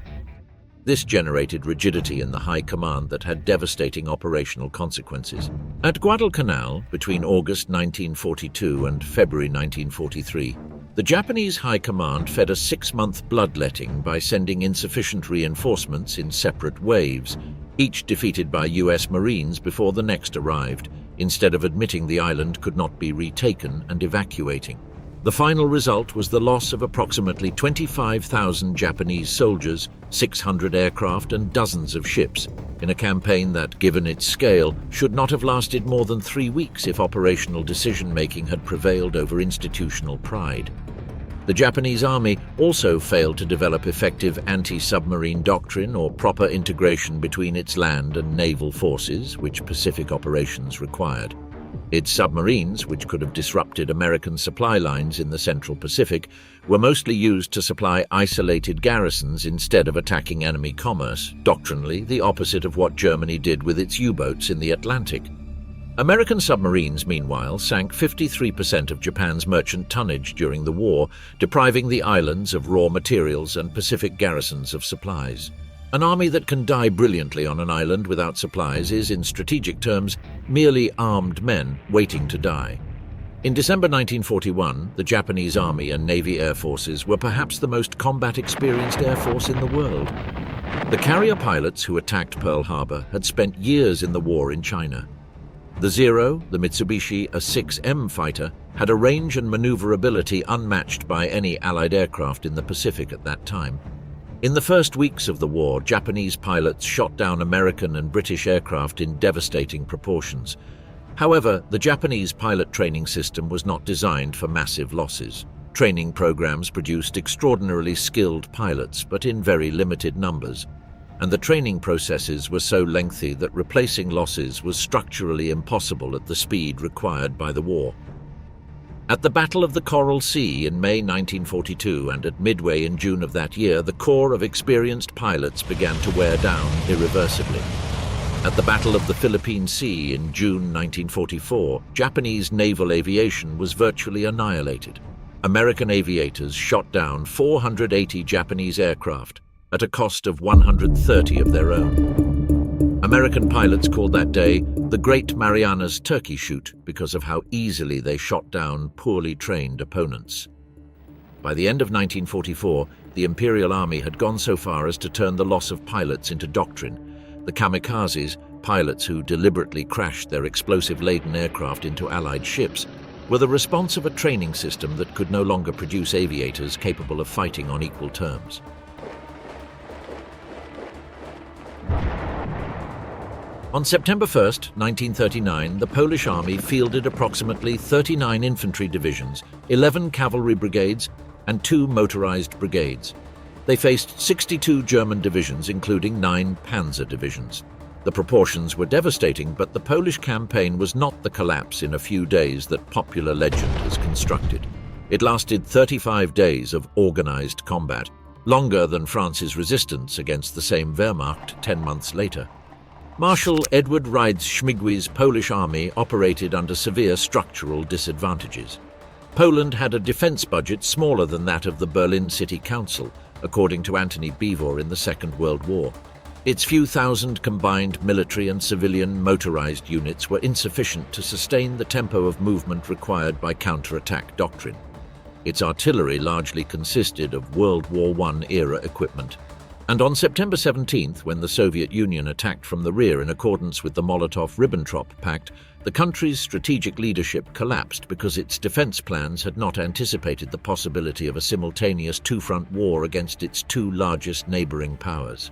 A: This generated rigidity in the high command that had devastating operational consequences. At Guadalcanal, between August 1942 and February 1943, the Japanese high command fed a 6-month bloodletting by sending insufficient reinforcements in separate waves, each defeated by US Marines before the next arrived, instead of admitting the island could not be retaken and evacuating. The final result was the loss of approximately 25,000 Japanese soldiers, 600 aircraft and dozens of ships, in a campaign that, given its scale, should not have lasted more than 3 weeks if operational decision-making had prevailed over institutional pride. The Japanese army also failed to develop effective anti-submarine doctrine or proper integration between its land and naval forces, which Pacific operations required. Its submarines, which could have disrupted American supply lines in the Central Pacific, were mostly used to supply isolated garrisons instead of attacking enemy commerce, doctrinally the opposite of what Germany did with its U-boats in the Atlantic. American submarines, meanwhile, sank 53% of Japan's merchant tonnage during the war, depriving the islands of raw materials and Pacific garrisons of supplies. An army that can die brilliantly on an island without supplies is, in strategic terms, merely armed men waiting to die. In December 1941, the Japanese Army and Navy Air Forces were perhaps the most combat-experienced air force in the world. The carrier pilots who attacked Pearl Harbor had spent years in the war in China. The Zero, the Mitsubishi A-6M fighter, had a range and maneuverability unmatched by any Allied aircraft in the Pacific at that time. In the first weeks of the war, Japanese pilots shot down American and British aircraft in devastating proportions. However, the Japanese pilot training system was not designed for massive losses. Training programs produced extraordinarily skilled pilots, but in very limited numbers. And the training processes were so lengthy that replacing losses was structurally impossible at the speed required by the war. At the Battle of the Coral Sea in May 1942 and at Midway in June of that year, the corps of experienced pilots began to wear down irreversibly. At the Battle of the Philippine Sea in June 1944, Japanese naval aviation was virtually annihilated. American aviators shot down 480 Japanese aircraft at a cost of 130 of their own. American pilots called that day the Great Marianas Turkey Shoot because of how easily they shot down poorly trained opponents. By the end of 1944, the Imperial Army had gone so far as to turn the loss of pilots into doctrine. The kamikazes, pilots who deliberately crashed their explosive-laden aircraft into Allied ships, were the response of a training system that could no longer produce aviators capable of fighting on equal terms. On September 1, 1939, the Polish Army fielded approximately 39 infantry divisions, 11 cavalry brigades, and 2 motorized brigades. They faced 62 German divisions, including 9 panzer divisions. The proportions were devastating, but the Polish campaign was not the collapse in a few days that popular legend has constructed. It lasted 35 days of organized combat, longer than France's resistance against the same Wehrmacht 10 months later. Marshal Edward Rydz-Śmigły's Polish army operated under severe structural disadvantages. Poland had a defense budget smaller than that of the Berlin City Council, according to Antony Beevor in the Second World War. Its few thousand combined military and civilian motorized units were insufficient to sustain the tempo of movement required by counterattack doctrine. Its artillery largely consisted of World War I-era equipment. And on September 17th, when the Soviet Union attacked from the rear in accordance with the Molotov-Ribbentrop Pact, the country's strategic leadership collapsed because its defense plans had not anticipated the possibility of a simultaneous two-front war against its 2 largest neighboring powers.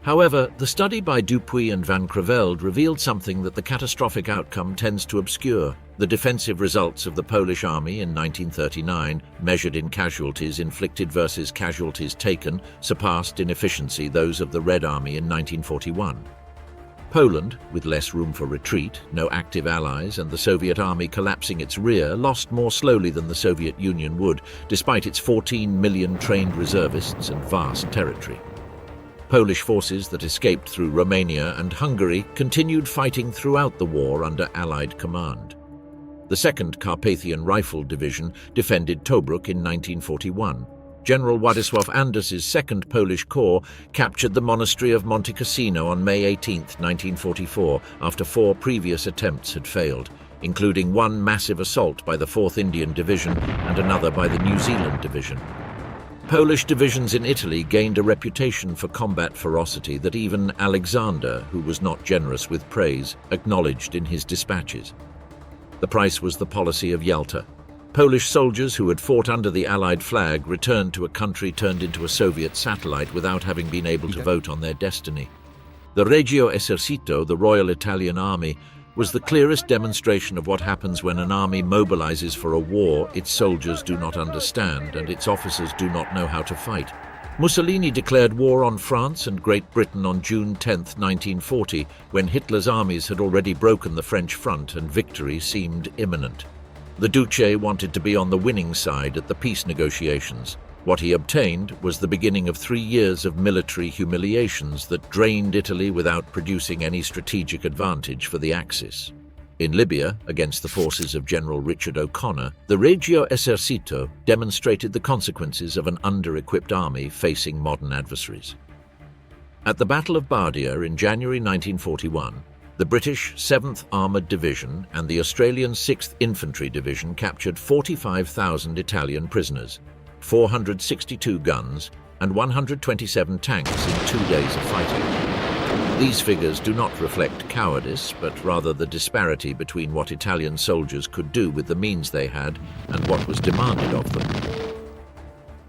A: However, the study by Dupuy and Van Creveld revealed something that the catastrophic outcome tends to obscure. The defensive results of the Polish army in 1939, measured in casualties inflicted versus casualties taken, surpassed in efficiency those of the Red Army in 1941. Poland, with less room for retreat, no active allies, and the Soviet army collapsing its rear, lost more slowly than the Soviet Union would, despite its 14 million trained reservists and vast territory. Polish forces that escaped through Romania and Hungary continued fighting throughout the war under Allied command. The 2nd Carpathian Rifle Division defended Tobruk in 1941. General Władysław Anders's 2nd Polish Corps captured the monastery of Monte Cassino on May 18, 1944, after 4 previous attempts had failed, including one massive assault by the 4th Indian Division and another by the New Zealand Division. Polish divisions in Italy gained a reputation for combat ferocity that even Alexander, who was not generous with praise, acknowledged in his dispatches. The price was the policy of Yalta. Polish soldiers who had fought under the Allied flag returned to a country turned into a Soviet satellite without having been able to vote on their destiny. The Regio Esercito, the Royal Italian Army, was the clearest demonstration of what happens when an army mobilizes for a war its soldiers do not understand and its officers do not know how to fight. Mussolini declared war on France and Great Britain on June 10, 1940, when Hitler's armies had already broken the French front and victory seemed imminent. The Duce wanted to be on the winning side at the peace negotiations. What he obtained was the beginning of 3 years of military humiliations that drained Italy without producing any strategic advantage for the Axis. In Libya, against the forces of General Richard O'Connor, the Regio Esercito demonstrated the consequences of an under-equipped army facing modern adversaries. At the Battle of Bardia in January 1941, the British 7th Armoured Division and the Australian 6th Infantry Division captured 45,000 Italian prisoners, 462 guns, and 127 tanks in 2 days of fighting. These figures do not reflect cowardice, but rather the disparity between what Italian soldiers could do with the means they had and what was demanded of them.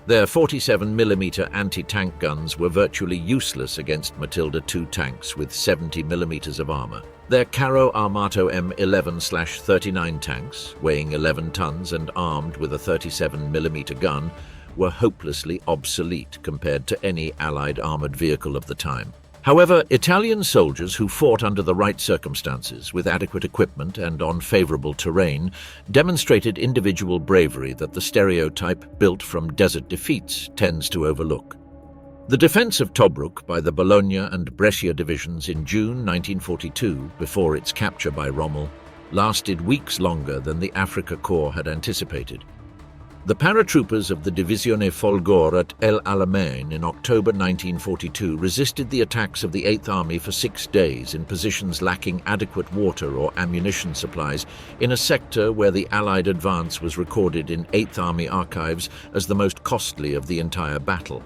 A: Their 47mm anti-tank guns were virtually useless against Matilda II tanks with 70mm of armor. Their Carro Armato M11/39 tanks, weighing 11 tons and armed with a 37mm gun, were hopelessly obsolete compared to any Allied armored vehicle of the time. However, Italian soldiers who fought under the right circumstances, with adequate equipment and on favorable terrain, demonstrated individual bravery that the stereotype built from desert defeats tends to overlook. The defense of Tobruk by the Bologna and Brescia divisions in June 1942, before its capture by Rommel, lasted weeks longer than the Afrika Korps had anticipated. The paratroopers of the Divisione Folgore at El Alamein in October 1942 resisted the attacks of the 8th Army for 6 days in positions lacking adequate water or ammunition supplies in a sector where the Allied advance was recorded in 8th Army archives as the most costly of the entire battle.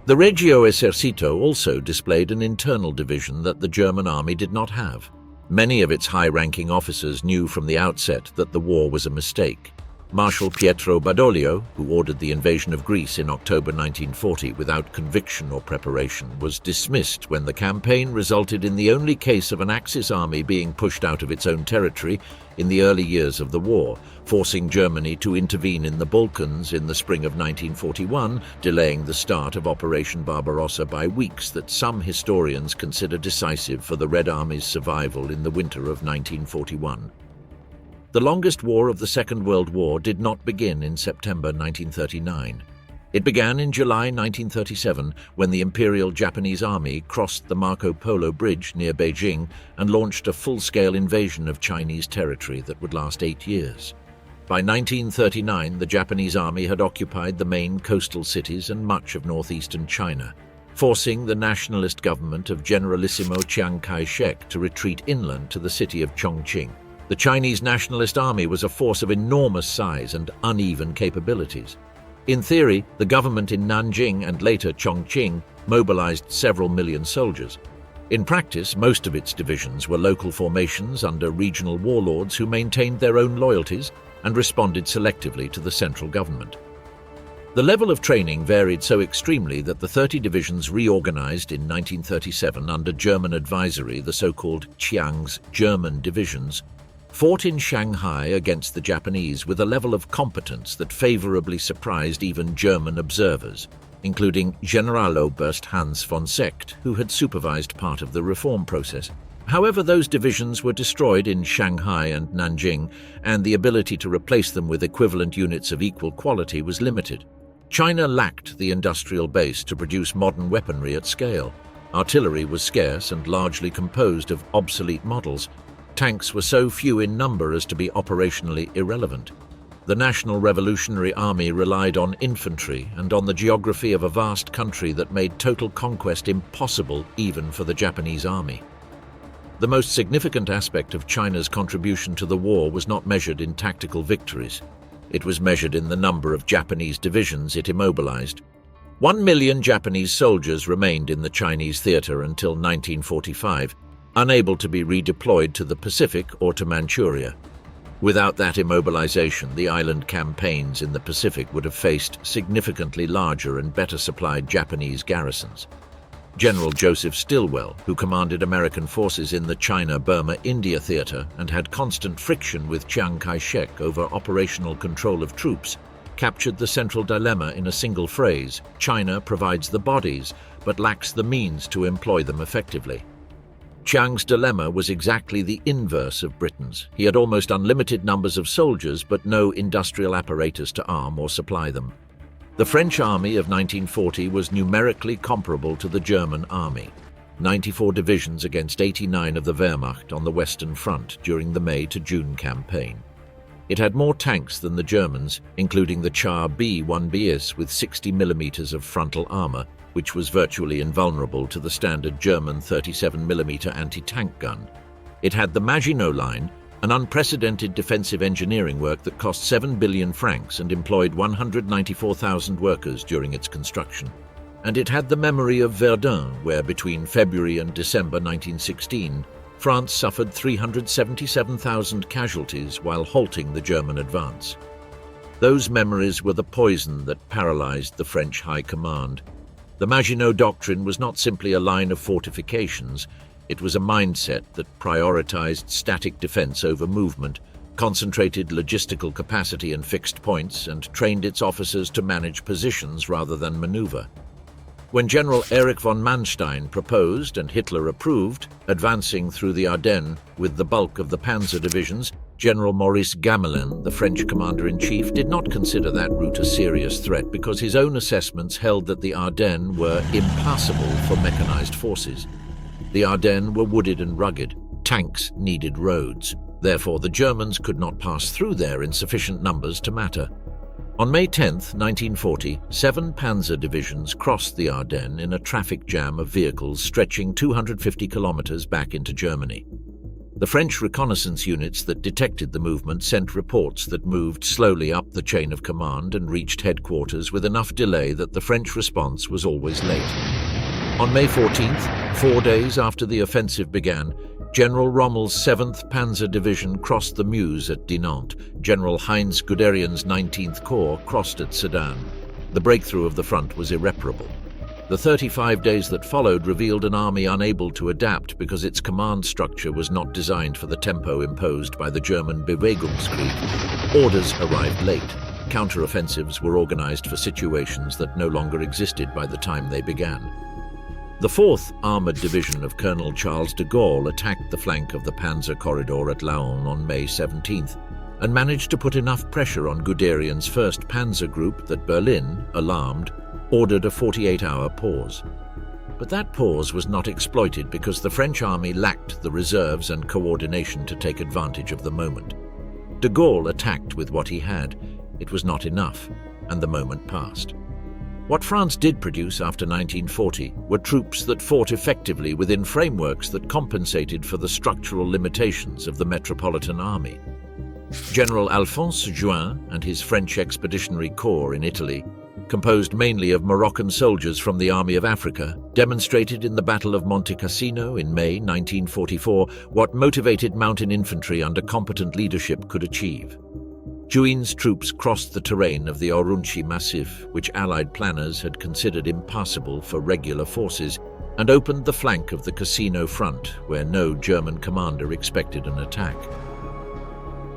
A: The Regio Esercito also displayed an internal division that the German army did not have. Many of its high-ranking officers knew from the outset that the war was a mistake. Marshal Pietro Badoglio, who ordered the invasion of Greece in October 1940 without conviction or preparation, was dismissed when the campaign resulted in the only case of an Axis army being pushed out of its own territory in the early years of the war, forcing Germany to intervene in the Balkans in the spring of 1941, delaying the start of Operation Barbarossa by weeks that some historians consider decisive for the Red Army's survival in the winter of 1941. The longest war of the Second World War did not begin in September 1939. It began in July 1937 when the Imperial Japanese Army crossed the Marco Polo Bridge near Beijing and launched a full-scale invasion of Chinese territory that would last 8 years. By 1939, the Japanese army had occupied the main coastal cities and much of northeastern China, forcing the nationalist government of Generalissimo Chiang Kai-shek to retreat inland to the city of Chongqing. The Chinese Nationalist Army was a force of enormous size and uneven capabilities. In theory, the government in Nanjing and later Chongqing mobilized several million soldiers. In practice, most of its divisions were local formations under regional warlords who maintained their own loyalties and responded selectively to the central government. The level of training varied so extremely that the 30 divisions reorganized in 1937 under German advisory, the so-called Chiang's German divisions, fought in Shanghai against the Japanese with a level of competence that favorably surprised even German observers, including Generaloberst Hans von Seeckt, who had supervised part of the reform process. However, those divisions were destroyed in Shanghai and Nanjing, and the ability to replace them with equivalent units of equal quality was limited. China lacked the industrial base to produce modern weaponry at scale. Artillery was scarce and largely composed of obsolete models. Tanks were so few in number as to be operationally irrelevant. The National Revolutionary Army relied on infantry and on the geography of a vast country that made total conquest impossible even for the Japanese army. The most significant aspect of China's contribution to the war was not measured in tactical victories. It was measured in the number of Japanese divisions it immobilized. 1 million Japanese soldiers remained in the Chinese theater until 1945, unable to be redeployed to the Pacific or to Manchuria. Without that immobilization, the island campaigns in the Pacific would have faced significantly larger and better supplied Japanese garrisons. General Joseph Stilwell, who commanded American forces in the China-Burma-India theater and had constant friction with Chiang Kai-shek over operational control of troops, captured the central dilemma in a single phrase: China provides the bodies, but lacks the means to employ them effectively. Chiang's dilemma was exactly the inverse of Britain's. He had almost unlimited numbers of soldiers, but no industrial apparatus to arm or supply them. The French army of 1940 was numerically comparable to the German army, 94 divisions against 89 of the Wehrmacht on the Western Front during the May to June campaign. It had more tanks than the Germans, including the Char B-1 Bis with 60 mm of frontal armor, which was virtually invulnerable to the standard German 37 mm anti-tank gun. It had the Maginot Line, an unprecedented defensive engineering work that cost 7 billion francs and employed 194,000 workers during its construction. And it had the memory of Verdun, where between February and December 1916, France suffered 377,000 casualties while halting the German advance. Those memories were the poison that paralyzed the French High Command. The Maginot Doctrine was not simply a line of fortifications. It was a mindset that prioritized static defense over movement, concentrated logistical capacity in fixed points, and trained its officers to manage positions rather than maneuver. When General Erich von Manstein proposed and Hitler approved, advancing through the Ardennes with the bulk of the panzer divisions, General Maurice Gamelin, the French commander-in-chief, did not consider that route a serious threat because his own assessments held that the Ardennes were impassable for mechanized forces. The Ardennes were wooded and rugged. Tanks needed roads. Therefore, the Germans could not pass through there in sufficient numbers to matter. On May 10, 1940, 7 panzer divisions crossed the Ardennes in a traffic jam of vehicles stretching 250 kilometers back into Germany. The French reconnaissance units that detected the movement sent reports that moved slowly up the chain of command and reached headquarters with enough delay that the French response was always late. On May 14th, 4 days after the offensive began, General Rommel's 7th Panzer Division crossed the Meuse at Dinant. General Heinz Guderian's 19th Corps crossed at Sedan. The breakthrough of the front was irreparable. The 35 days that followed revealed an army unable to adapt because its command structure was not designed for the tempo imposed by the German Bewegungskrieg. Orders arrived late. Counter-offensives were organized for situations that no longer existed by the time they began. The 4th Armored Division of Colonel Charles de Gaulle attacked the flank of the Panzer Corridor at Laon on May 17th and managed to put enough pressure on Guderian's 1st Panzer Group that Berlin, alarmed, ordered a 48-hour pause. But that pause was not exploited because the French army lacked the reserves and coordination to take advantage of the moment. De Gaulle attacked with what he had. It was not enough, and the moment passed. What France did produce after 1940 were troops that fought effectively within frameworks that compensated for the structural limitations of the Metropolitan Army. General Alphonse Juin and his French Expeditionary Corps in Italy, composed mainly of Moroccan soldiers from the Army of Africa, demonstrated in the Battle of Monte Cassino in May 1944 what motivated mountain infantry under competent leadership could achieve. Juin's troops crossed the terrain of the Orunchi Massif, which Allied planners had considered impassable for regular forces, and opened the flank of the Cassino front, where no German commander expected an attack.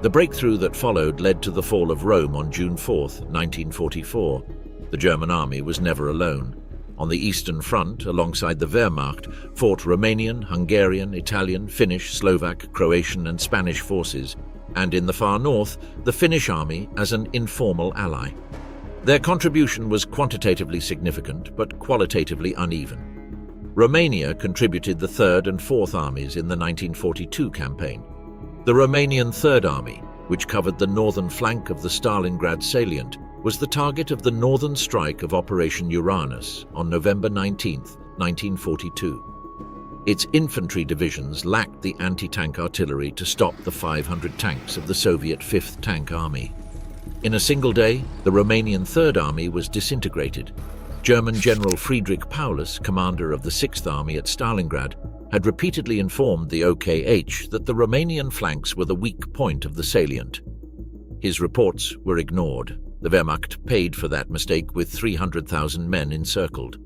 A: The breakthrough that followed led to the fall of Rome on June 4, 1944. The German army was never alone. On the Eastern Front, alongside the Wehrmacht, fought Romanian, Hungarian, Italian, Finnish, Slovak, Croatian and Spanish forces, and in the far north, the Finnish army as an informal ally. Their contribution was quantitatively significant, but qualitatively uneven. Romania contributed the 3rd and 4th armies in the 1942 campaign. The Romanian 3rd Army, which covered the northern flank of the Stalingrad salient, was the target of the northern strike of Operation Uranus on November 19, 1942. Its infantry divisions lacked the anti-tank artillery to stop the 500 tanks of the Soviet 5th Tank Army. In a single day, the Romanian 3rd Army was disintegrated. German General Friedrich Paulus, commander of the 6th Army at Stalingrad, had repeatedly informed the OKH that the Romanian flanks were the weak point of the salient. His reports were ignored. The Wehrmacht paid for that mistake with 300,000 men encircled.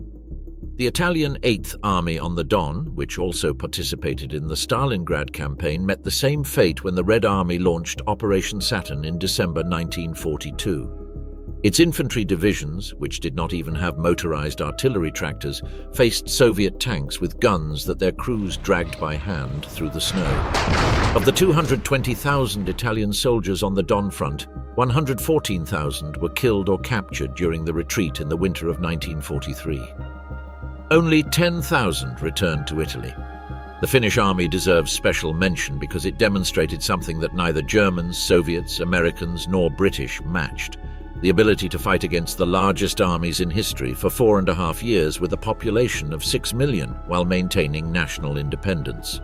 A: The Italian 8th Army on the Don, which also participated in the Stalingrad campaign, met the same fate when the Red Army launched Operation Saturn in December 1942. Its infantry divisions, which did not even have motorized artillery tractors, faced Soviet tanks with guns that their crews dragged by hand through the snow. Of the 220,000 Italian soldiers on the Don front, 114,000 were killed or captured during the retreat in the winter of 1943. Only 10,000 returned to Italy. The Finnish army deserves special mention because it demonstrated something that neither Germans, Soviets, Americans, nor British matched: the ability to fight against the largest armies in history for 4.5 years with a population of 6 million while maintaining national independence.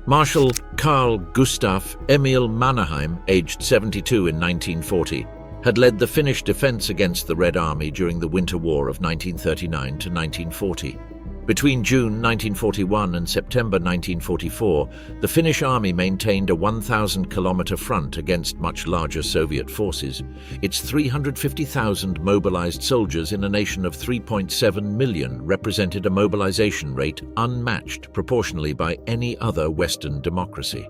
A: Marshal Carl Gustaf Emil Mannerheim, aged 72 in 1940, had led the Finnish defense against the Red Army during the Winter War of 1939 to 1940. Between June 1941 and September 1944, the Finnish army maintained a 1,000-kilometer front against much larger Soviet forces. Its 350,000 mobilized soldiers in a nation of 3.7 million represented a mobilization rate unmatched proportionally by any other Western democracy.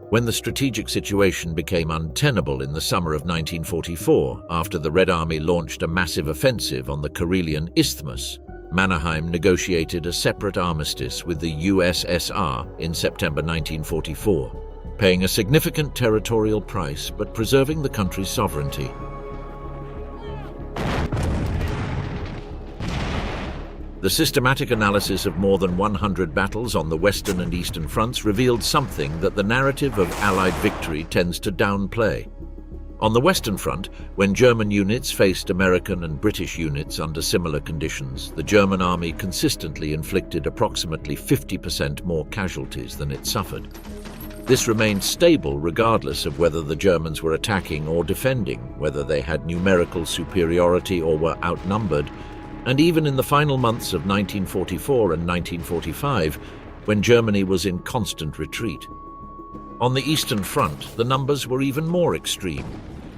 A: When the strategic situation became untenable in the summer of 1944, after the Red Army launched a massive offensive on the Karelian Isthmus, Mannerheim negotiated a separate armistice with the USSR in September 1944, paying a significant territorial price but preserving the country's sovereignty. The systematic analysis of more than 100 battles on the Western and Eastern fronts revealed something that the narrative of Allied victory tends to downplay. On the Western Front, when German units faced American and British units under similar conditions, the German army consistently inflicted approximately 50% more casualties than it suffered. This remained stable regardless of whether the Germans were attacking or defending, whether they had numerical superiority or were outnumbered, and even in the final months of 1944 and 1945, when Germany was in constant retreat. On the Eastern Front, the numbers were even more extreme.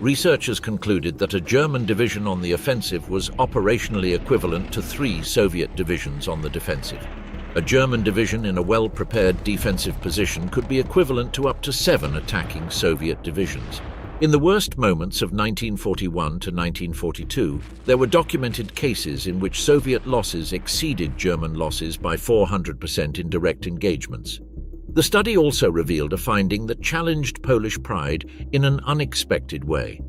A: Researchers concluded that a German division on the offensive was operationally equivalent to 3 Soviet divisions on the defensive. A German division in a well-prepared defensive position could be equivalent to up to 7 attacking Soviet divisions. In the worst moments of 1941 to 1942, there were documented cases in which Soviet losses exceeded German losses by 400% in direct engagements. The study also revealed a finding that challenged Polish pride in an unexpected way.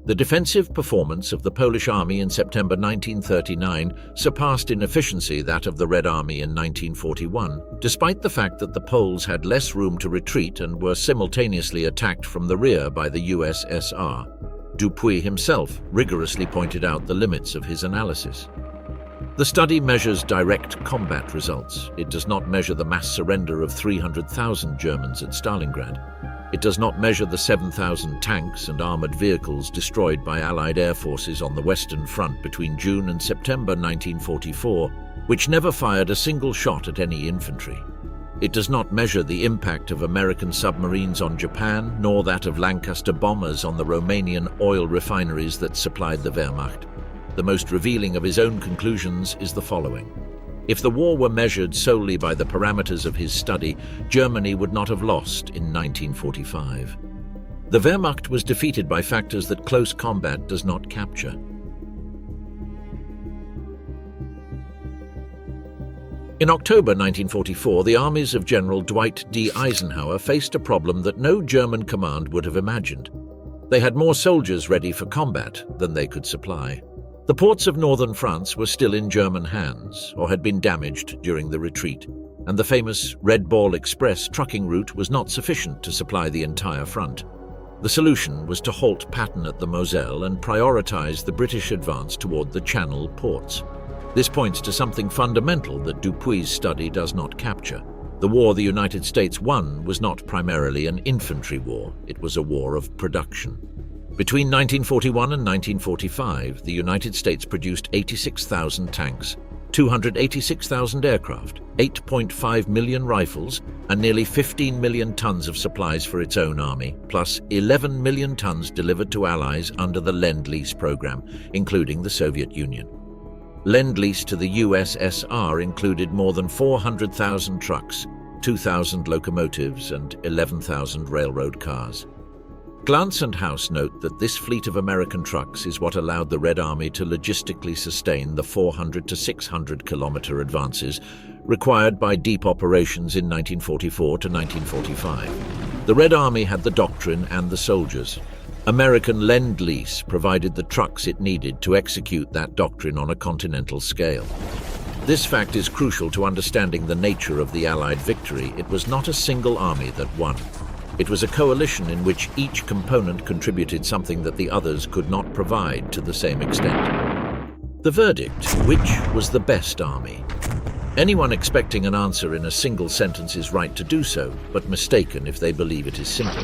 A: The defensive performance of the Polish army in September 1939 surpassed in efficiency that of the Red Army in 1941, despite the fact that the Poles had less room to retreat and were simultaneously attacked from the rear by the USSR. Dupuy himself rigorously pointed out the limits of his analysis. The study measures direct combat results. It does not measure the mass surrender of 300,000 Germans at Stalingrad. It does not measure the 7,000 tanks and armored vehicles destroyed by Allied air forces on the Western Front between June and September 1944, which never fired a single shot at any infantry. It does not measure the impact of American submarines on Japan, nor that of Lancaster bombers on the Romanian oil refineries that supplied the Wehrmacht. The most revealing of his own conclusions is the following. If the war were measured solely by the parameters of his study, Germany would not have lost in 1945. The Wehrmacht was defeated by factors that close combat does not capture. In October 1944, the armies of General Dwight D. Eisenhower faced a problem that no German command would have imagined. They had more soldiers ready for combat than they could supply. The ports of northern France were still in German hands or had been damaged during the retreat, and the famous Red Ball Express trucking route was not sufficient to supply the entire front. The solution was to halt Patton at the Moselle and prioritize the British advance toward the Channel ports. This points to something fundamental that Dupuy's study does not capture. The war the United States won was not primarily an infantry war, it was a war of production. Between 1941 and 1945, the United States produced 86,000 tanks, 286,000 aircraft, 8.5 million rifles, and nearly 15 million tons of supplies for its own army, plus 11 million tons delivered to allies under the Lend-Lease program, including the Soviet Union. Lend-Lease to the USSR included more than 400,000 trucks, 2,000 locomotives, and 11,000 railroad cars. Glantz and House note that this fleet of American trucks is what allowed the Red Army to logistically sustain the 400 to 600 kilometer advances required by deep operations in 1944 to 1945. The Red Army had the doctrine and the soldiers. American Lend-Lease provided the trucks it needed to execute that doctrine on a continental scale. This fact is crucial to understanding the nature of the Allied victory. It was not a single army that won. It was a coalition in which each component contributed something that the others could not provide to the same extent. The verdict: which was the best army? Anyone expecting an answer in a single sentence is right to do so, but mistaken if they believe it is simple.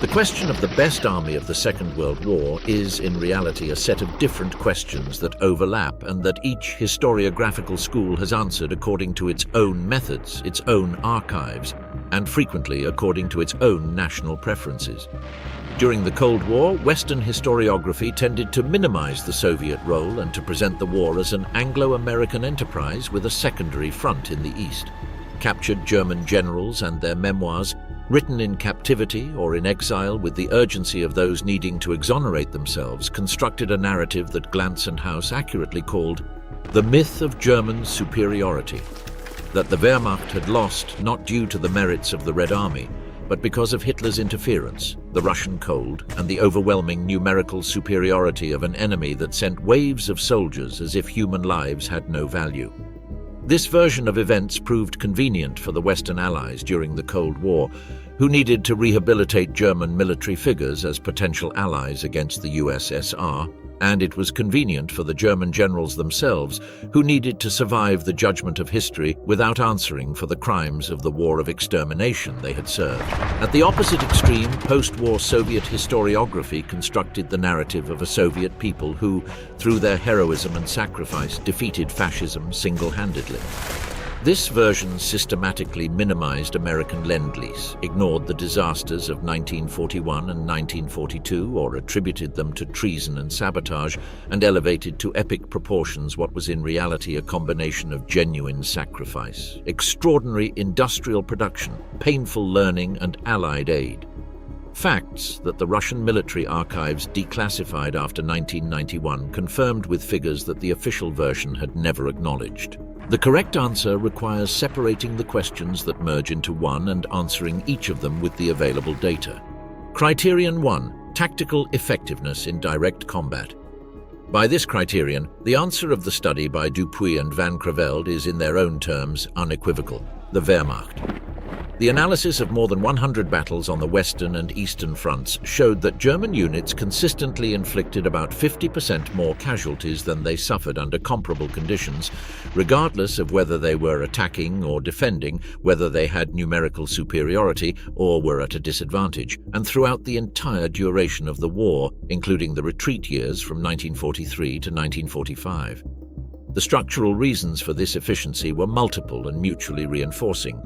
A: The question of the best army of the Second World War is, in reality, a set of different questions that overlap and that each historiographical school has answered according to its own methods, its own archives, and frequently according to its own national preferences. During the Cold War, Western historiography tended to minimize the Soviet role and to present the war as an Anglo-American enterprise with a secondary front in the East. Captured German generals and their memoirs, written in captivity or in exile with the urgency of those needing to exonerate themselves, constructed a narrative that Glantz and House accurately called the myth of German superiority, that the Wehrmacht had lost not due to the merits of the Red Army, but because of Hitler's interference, the Russian Cold, and the overwhelming numerical superiority of an enemy that sent waves of soldiers as if human lives had no value. This version of events proved convenient for the Western Allies during the Cold War, who needed to rehabilitate German military figures as potential allies against the USSR, and it was convenient for the German generals themselves, who needed to survive the judgment of history without answering for the crimes of the war of extermination they had served. At the opposite extreme, post-war Soviet historiography constructed the narrative of a Soviet people who, through their heroism and sacrifice, defeated fascism single-handedly. This version systematically minimized American Lend-Lease, ignored the disasters of 1941 and 1942 or attributed them to treason and sabotage, and elevated to epic proportions what was in reality a combination of genuine sacrifice, extraordinary industrial production, painful learning, and Allied aid. Facts that the Russian military archives declassified after 1991 confirmed with figures that the official version had never acknowledged. The correct answer requires separating the questions that merge into one and answering each of them with the available data. Criterion 1. Tactical effectiveness in direct combat. By this criterion, the answer of the study by Dupuy and Van Creveld is, in their own terms, unequivocal: the Wehrmacht. The analysis of more than 100 battles on the Western and Eastern fronts showed that German units consistently inflicted about 50% more casualties than they suffered under comparable conditions, regardless of whether they were attacking or defending, whether they had numerical superiority or were at a disadvantage, and throughout the entire duration of the war, including the retreat years from 1943 to 1945. The structural reasons for this efficiency were multiple and mutually reinforcing.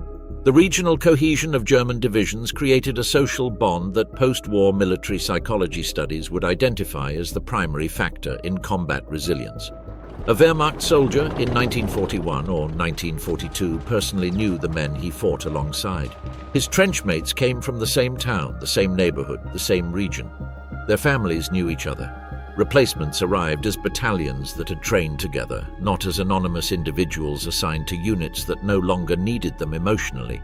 A: The regional cohesion of German divisions created a social bond that post-war military psychology studies would identify as the primary factor in combat resilience. A Wehrmacht soldier in 1941 or 1942 personally knew the men he fought alongside. His trenchmates came from the same town, the same neighborhood, the same region. Their families knew each other. Replacements arrived as battalions that had trained together, not as anonymous individuals assigned to units that no longer needed them emotionally.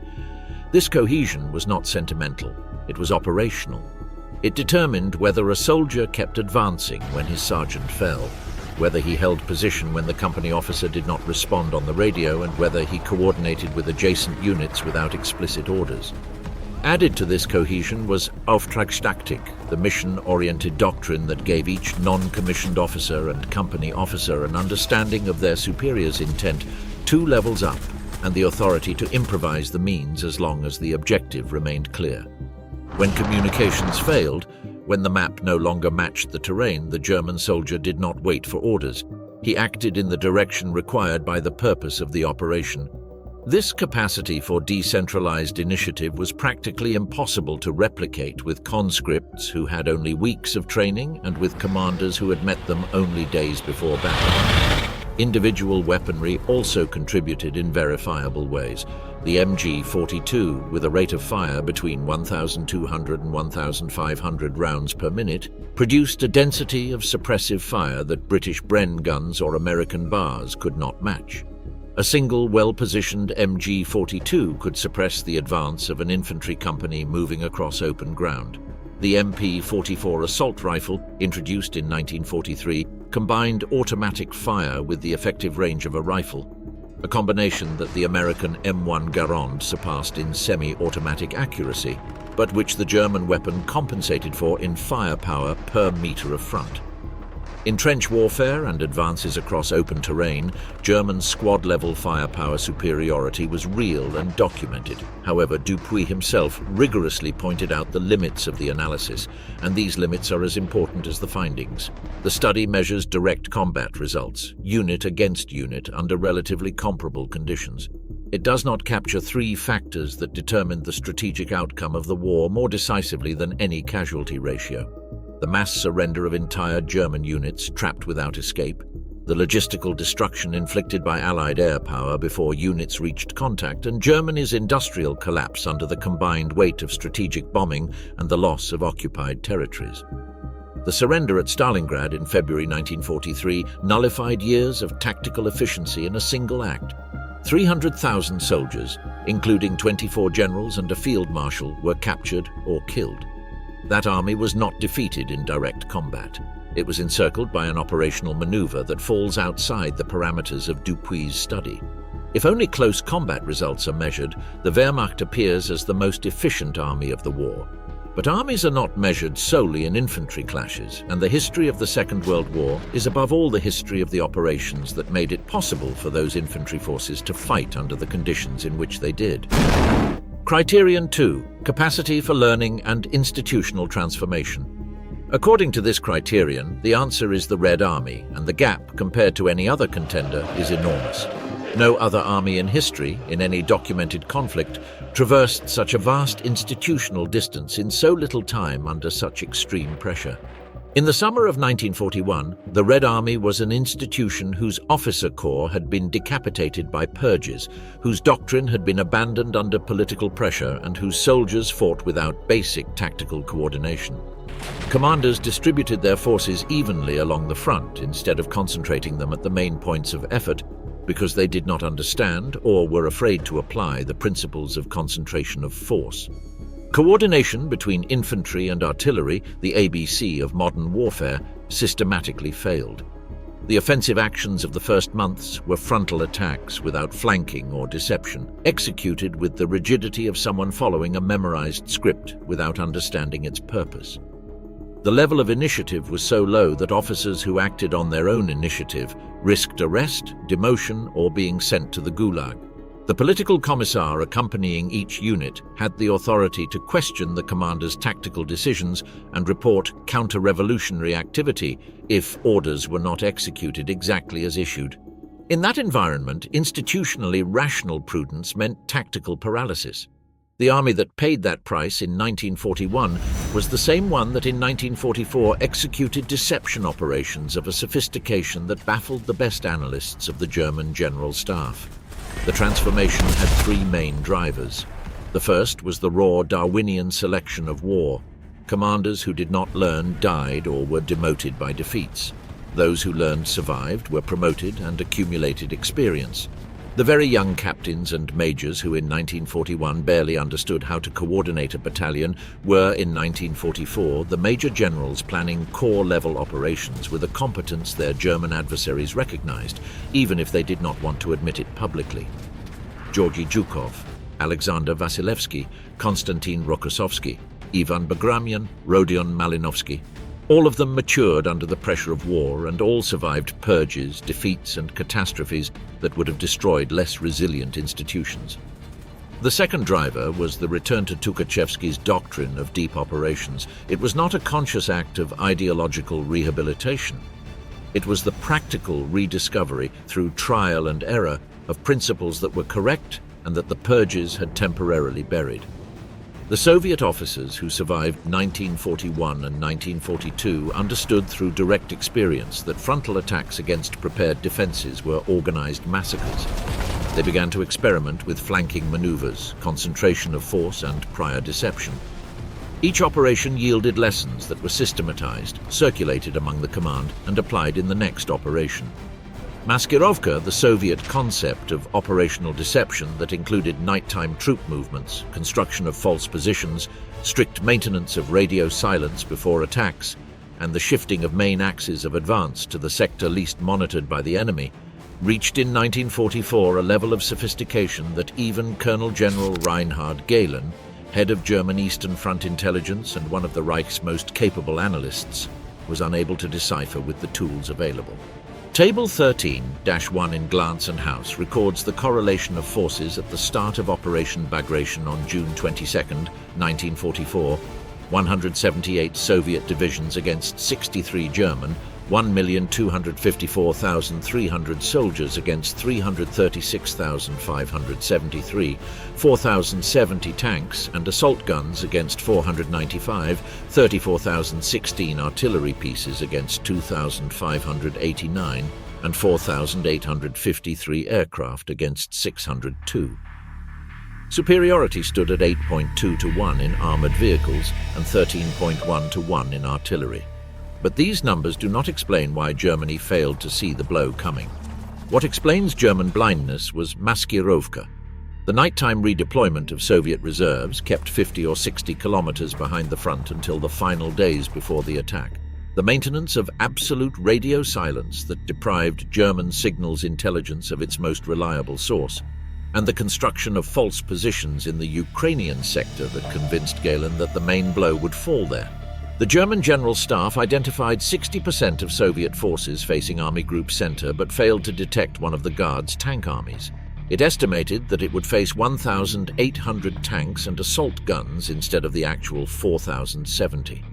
A: This cohesion was not sentimental, it was operational. It determined whether a soldier kept advancing when his sergeant fell, whether he held position when the company officer did not respond on the radio, and whether he coordinated with adjacent units without explicit orders. Added to this cohesion was Auftragstaktik, the mission-oriented doctrine that gave each non-commissioned officer and company officer an understanding of their superior's intent 2 levels up, and the authority to improvise the means as long as the objective remained clear. When communications failed, when the map no longer matched the terrain, the German soldier did not wait for orders. He acted in the direction required by the purpose of the operation. This capacity for decentralized initiative was practically impossible to replicate with conscripts who had only weeks of training and with commanders who had met them only days before battle. Individual weaponry also contributed in verifiable ways. The MG-42, with a rate of fire between 1,200 and 1,500 rounds per minute, produced a density of suppressive fire that British Bren guns or American bars could not match. A single well-positioned MG-42 could suppress the advance of an infantry company moving across open ground. The MP-44 assault rifle, introduced in 1943, combined automatic fire with the effective range of a rifle, a combination that the American M1 Garand surpassed in semi-automatic accuracy, but which the German weapon compensated for in firepower per meter of front. In trench warfare and advances across open terrain, German squad-level firepower superiority was real and documented. However, Dupuy himself rigorously pointed out the limits of the analysis, and these limits are as important as the findings. The study measures direct combat results, unit against unit, under relatively comparable conditions. It does not capture 3 factors that determined the strategic outcome of the war more decisively than any casualty ratio: the mass surrender of entire German units trapped without escape, the logistical destruction inflicted by Allied air power before units reached contact, and Germany's industrial collapse under the combined weight of strategic bombing and the loss of occupied territories. The surrender at Stalingrad in February 1943 nullified years of tactical efficiency in a single act. 300,000 soldiers, including 24 generals and a field marshal, were captured or killed. That army was not defeated in direct combat. It was encircled by an operational maneuver that falls outside the parameters of Dupuy's study. If only close combat results are measured, the Wehrmacht appears as the most efficient army of the war. But armies are not measured solely in infantry clashes, and the history of the Second World War is above all the history of the operations that made it possible for those infantry forces to fight under the conditions in which they did. Criterion 2. Capacity for learning and institutional transformation. According to this criterion, the answer is the Red Army, and the gap compared to any other contender is enormous. No other army in history, in any documented conflict, traversed such a vast institutional distance in so little time under such extreme pressure. In the summer of 1941, the Red Army was an institution whose officer corps had been decapitated by purges, whose doctrine had been abandoned under political pressure, and whose soldiers fought without basic tactical coordination. Commanders distributed their forces evenly along the front instead of concentrating them at the main points of effort, because they did not understand or were afraid to apply the principles of concentration of force. Coordination between infantry and artillery, the ABC of modern warfare, systematically failed. The offensive actions of the first months were frontal attacks without flanking or deception, executed with the rigidity of someone following a memorized script without understanding its purpose. The level of initiative was so low that officers who acted on their own initiative risked arrest, demotion, or being sent to the Gulag. The political commissar accompanying each unit had the authority to question the commander's tactical decisions and report counter-revolutionary activity if orders were not executed exactly as issued. In that environment, institutionally rational prudence meant tactical paralysis. The army that paid that price in 1941 was the same one that in 1944 executed deception operations of a sophistication that baffled the best analysts of the German General Staff. The transformation had three main drivers. The first was the raw Darwinian selection of war. Commanders who did not learn died or were demoted by defeats. Those who learned survived, were promoted, and accumulated experience. The very young captains and majors who in 1941 barely understood how to coordinate a battalion were in 1944 the major generals planning corps-level operations with a competence their German adversaries recognized, even if they did not want to admit it publicly. Georgy Zhukov, Alexander Vasilevsky, Konstantin Rokossovsky, Ivan Bagramyan, Rodion Malinovsky. All of them matured under the pressure of war, and all survived purges, defeats, and catastrophes that would have destroyed less resilient institutions. The second driver was the return to Tukhachevsky's doctrine of deep operations. It was not a conscious act of ideological rehabilitation. It was the practical rediscovery, through trial and error, of principles that were correct and that the purges had temporarily buried. The Soviet officers who survived 1941 and 1942 understood through direct experience that frontal attacks against prepared defenses were organized massacres. They began to experiment with flanking maneuvers, concentration of force, and prior deception. Each operation yielded lessons that were systematized, circulated among the command, and applied in the next operation. Maskirovka, the Soviet concept of operational deception that included nighttime troop movements, construction of false positions, strict maintenance of radio silence before attacks, and the shifting of main axes of advance to the sector least monitored by the enemy, reached in 1944 a level of sophistication that even Colonel General Reinhard Gehlen, head of German Eastern Front intelligence and one of the Reich's most capable analysts, was unable to decipher with the tools available. Table 13-1 in Glance and House records the correlation of forces at the start of Operation Bagration on June 22, 1944, 178 Soviet divisions against 63 German, 1,254,300 soldiers against 336,573, 4,070 tanks and assault guns against 495, 34,016 artillery pieces against 2,589, and 4,853 aircraft against 602. Superiority stood at 8.2 to 1 in armored vehicles and 13.1 to 1 in artillery. But these numbers do not explain why Germany failed to see the blow coming. What explains German blindness was Maskirovka. The nighttime redeployment of Soviet reserves kept 50 or 60 kilometers behind the front until the final days before the attack. the maintenance of absolute radio silence that deprived German signals intelligence of its most reliable source, and the construction of false positions in the Ukrainian sector that convinced Galen that the main blow would fall there. The German General Staff identified 60% of Soviet forces facing Army Group Center but failed to detect one of the Guards' tank armies. It estimated that it would face 1,800 tanks and assault guns instead of the actual 4,070.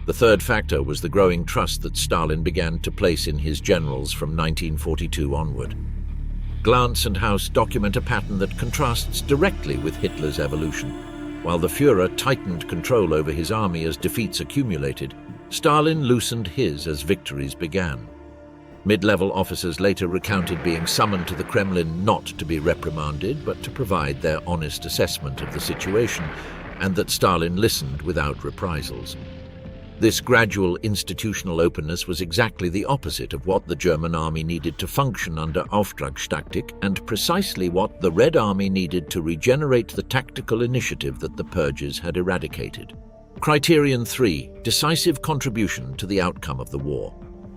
A: The third factor was the growing trust that Stalin began to place in his generals from 1942 onward. Glantz and House document a pattern that contrasts directly with Hitler's evolution. While the Führer tightened control over his army as defeats accumulated, Stalin loosened his as victories began. Mid-level officers later recounted being summoned to the Kremlin not to be reprimanded, but to provide their honest assessment of the situation, and that Stalin listened without reprisals. This gradual institutional openness was exactly the opposite of what the German army needed to function under Auftragstaktik, and precisely what the Red Army needed to regenerate the tactical initiative that the purges had eradicated. Criterion 3. Decisive contribution to the outcome of the war.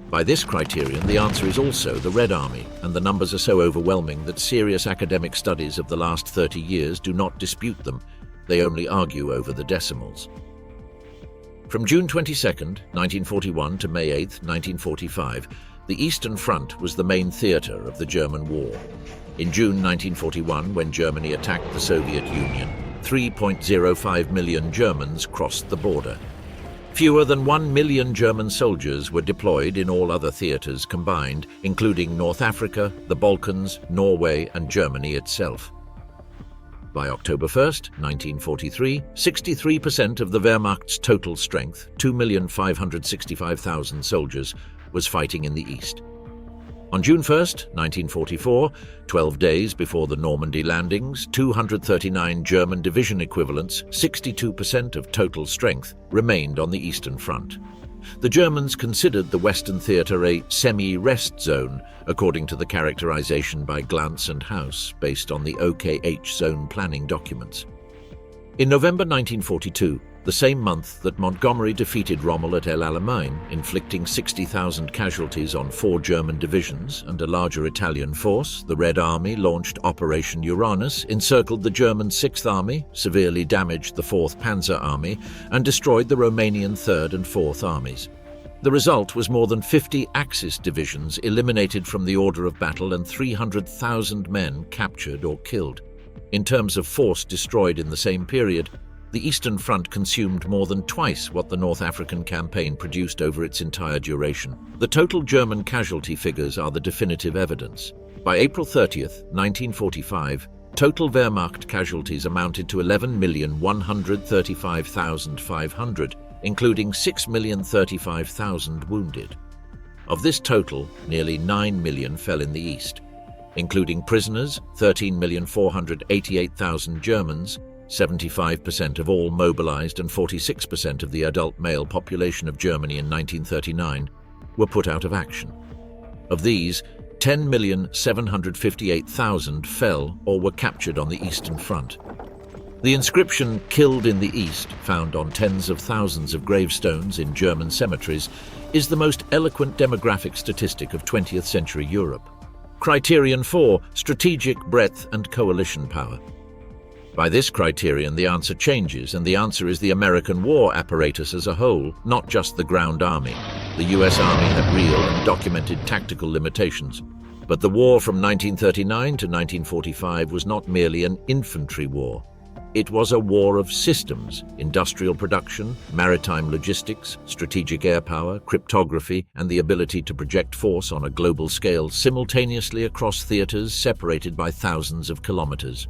A: By this criterion, the answer is also the Red Army, and the numbers are so overwhelming that serious academic studies of the last 30 years do not dispute them. They only argue over the decimals. From June 22, 1941 to May 8, 1945, the Eastern Front was the main theatre of the German war. In June 1941, when Germany attacked the Soviet Union, 3.05 million Germans crossed the border. Fewer than 1 million German soldiers were deployed in all other theatres combined, including North Africa, the Balkans, Norway, and Germany itself. By October 1, 1943, 63% of the Wehrmacht's total strength, 2,565,000 soldiers, was fighting in the east. On June 1, 1944, 12 days before the Normandy landings, 239 German division equivalents, 62% of total strength, remained on the Eastern Front. The Germans considered the Western Theatre a semi-rest zone, according to the characterization by Glantz and House, based on the OKH zone planning documents. In November 1942, the same month that Montgomery defeated Rommel at El Alamein, inflicting 60,000 casualties on 4 German divisions and a larger Italian force, the Red Army launched Operation Uranus, encircled the German 6th Army, severely damaged the 4th Panzer Army, and destroyed the Romanian 3rd and 4th Armies. The result was more than 50 Axis divisions eliminated from the order of battle and 300,000 men captured or killed. In terms of force destroyed in the same period, the Eastern Front consumed more than twice what the North African campaign produced over its entire duration. The total German casualty figures are the definitive evidence. By April 30, 1945, total Wehrmacht casualties amounted to 11,135,500, including 6,035,000 wounded. Of this total, nearly 9 million fell in the east, including prisoners, 13,488,000 Germans, 75% of all mobilized and 46% of the adult male population of Germany in 1939 were put out of action. Of these, 10,758,000 fell or were captured on the Eastern Front. The inscription "Killed in the East," found on tens of thousands of gravestones in German cemeteries, is the most eloquent demographic statistic of 20th century Europe. Criterion 4. Strategic breadth and coalition power. By this criterion, the answer changes, and the answer is the American war apparatus as a whole, not just the ground army. The US Army had real and documented tactical limitations. But the war from 1939 to 1945 was not merely an infantry war. It was a war of systems: industrial production, maritime logistics, strategic air power, cryptography, and the ability to project force on a global scale simultaneously across theaters separated by thousands of kilometers.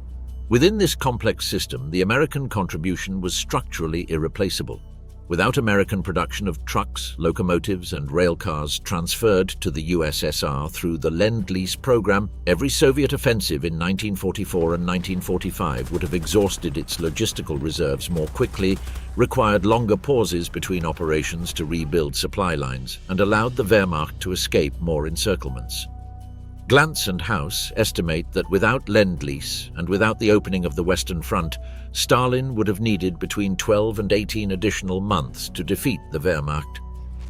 A: Within this complex system, the American contribution was structurally irreplaceable. Without American production of trucks, locomotives, and railcars transferred to the USSR through the Lend-Lease program, every Soviet offensive in 1944 and 1945 would have exhausted its logistical reserves more quickly, required longer pauses between operations to rebuild supply lines, and allowed the Wehrmacht to escape more encirclements. Glantz and House estimate that without Lend-Lease and without the opening of the Western Front, Stalin would have needed between 12 and 18 additional months to defeat the Wehrmacht.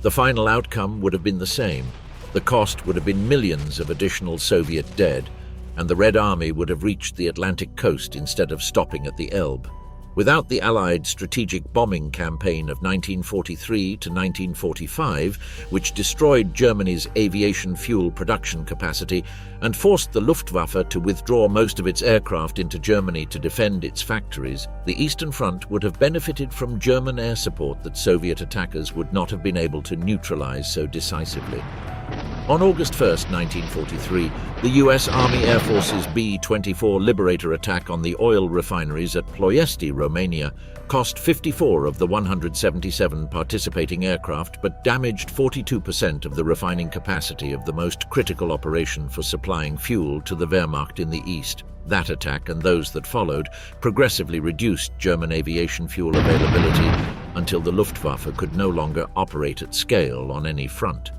A: The final outcome would have been the same. The cost would have been millions of additional Soviet dead, and the Red Army would have reached the Atlantic coast instead of stopping at the Elbe. Without the Allied strategic bombing campaign of 1943 to 1945, which destroyed Germany's aviation fuel production capacity and forced the Luftwaffe to withdraw most of its aircraft into Germany to defend its factories, the Eastern Front would have benefited from German air support that Soviet attackers would not have been able to neutralize so decisively. On August 1, 1943, the U.S. Army Air Force's B-24 Liberator attack on the oil refineries at Ploiesti, Romania, cost 54 of the 177 participating aircraft but damaged 42% of the refining capacity of the most critical operation for supplying fuel to the Wehrmacht in the east. That attack and those that followed progressively reduced German aviation fuel availability until the Luftwaffe could no longer operate at scale on any front.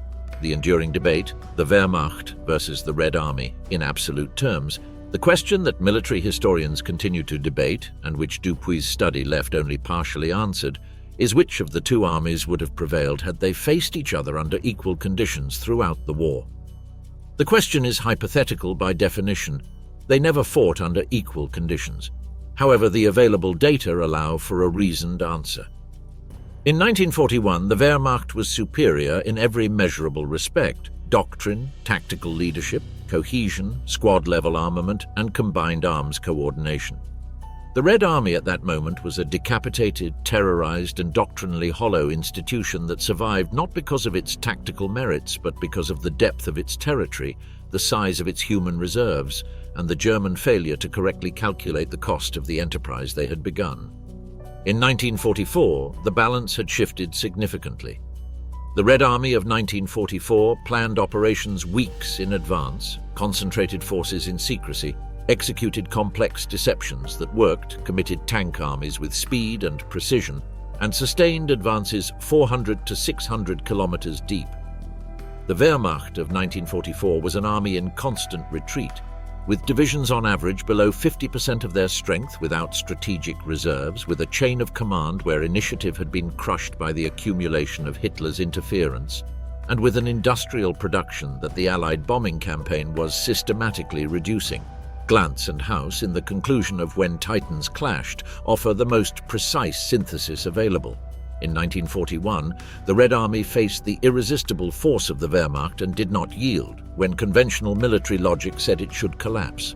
A: The enduring debate, the Wehrmacht versus the Red Army, in absolute terms, the question that military historians continue to debate, and which Dupuy's study left only partially answered, is which of the two armies would have prevailed had they faced each other under equal conditions throughout the war. The question is hypothetical by definition. They never fought under equal conditions. However, the available data allow for a reasoned answer. In 1941, the Wehrmacht was superior in every measurable respect: doctrine, tactical leadership, cohesion, squad-level armament, and combined arms coordination. The Red Army at that moment was a decapitated, terrorized, and doctrinally hollow institution that survived not because of its tactical merits, but because of the depth of its territory, the size of its human reserves, and the German failure to correctly calculate the cost of the enterprise they had begun. In 1944, the balance had shifted significantly. The Red Army of 1944 planned operations weeks in advance, concentrated forces in secrecy, executed complex deceptions that worked, committed tank armies with speed and precision, and sustained advances 400 to 600 kilometers deep. The Wehrmacht of 1944 was an army in constant retreat, with divisions on average below 50% of their strength without strategic reserves, with a chain of command where initiative had been crushed by the accumulation of Hitler's interference, and with an industrial production that the Allied bombing campaign was systematically reducing. Glantz and House, in the conclusion of When Titans Clashed, offer the most precise synthesis available. In 1941, the Red Army faced the irresistible force of the Wehrmacht and did not yield, when conventional military logic said it should collapse.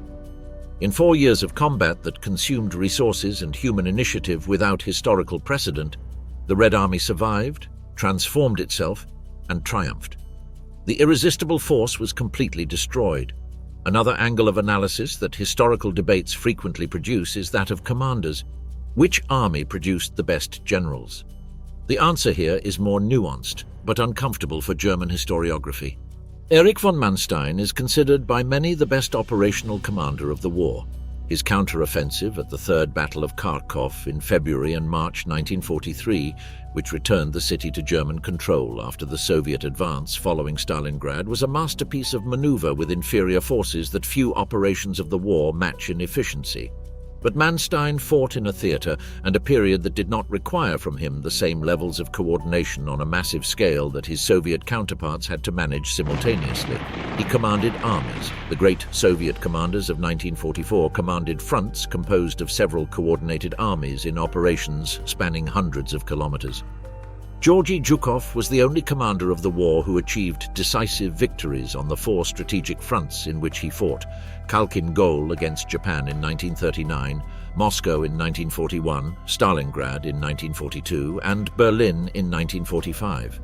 A: In 4 years of combat that consumed resources and human initiative without historical precedent, the Red Army survived, transformed itself, and triumphed. The irresistible force was completely destroyed. Another angle of analysis that historical debates frequently produce is that of commanders. Which army produced the best generals? The answer here is more nuanced, but uncomfortable for German historiography. Erich von Manstein is considered by many the best operational commander of the war. His counter-offensive at the Third Battle of Kharkov in February and March 1943, which returned the city to German control after the Soviet advance following Stalingrad, was a masterpiece of maneuver with inferior forces that few operations of the war match in efficiency. But Manstein fought in a theater and a period that did not require from him the same levels of coordination on a massive scale that his Soviet counterparts had to manage simultaneously. He commanded armies. The great Soviet commanders of 1944 commanded fronts composed of several coordinated armies in operations spanning hundreds of kilometers. Georgy Zhukov was the only commander of the war who achieved decisive victories on the 4 strategic fronts in which he fought: Khalkhin Gol against Japan in 1939, Moscow in 1941, Stalingrad in 1942, and Berlin in 1945.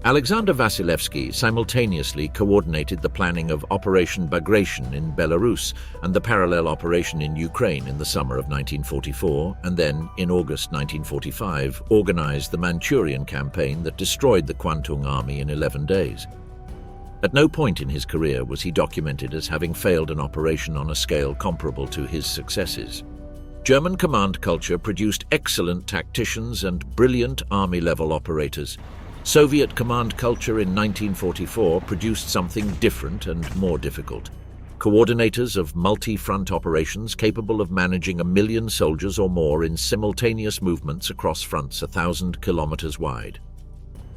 A: Alexander Vasilevsky simultaneously coordinated the planning of Operation Bagration in Belarus and the parallel operation in Ukraine in the summer of 1944, and then, in August 1945, organized the Manchurian campaign that destroyed the Kwantung Army in 11 days. At no point in his career was he documented as having failed an operation on a scale comparable to his successes. German command culture produced excellent tacticians and brilliant army-level operators. Soviet command culture in 1944 produced something different and more difficult: coordinators of multi-front operations capable of managing 1 million soldiers or more in simultaneous movements across fronts 1,000 kilometers wide.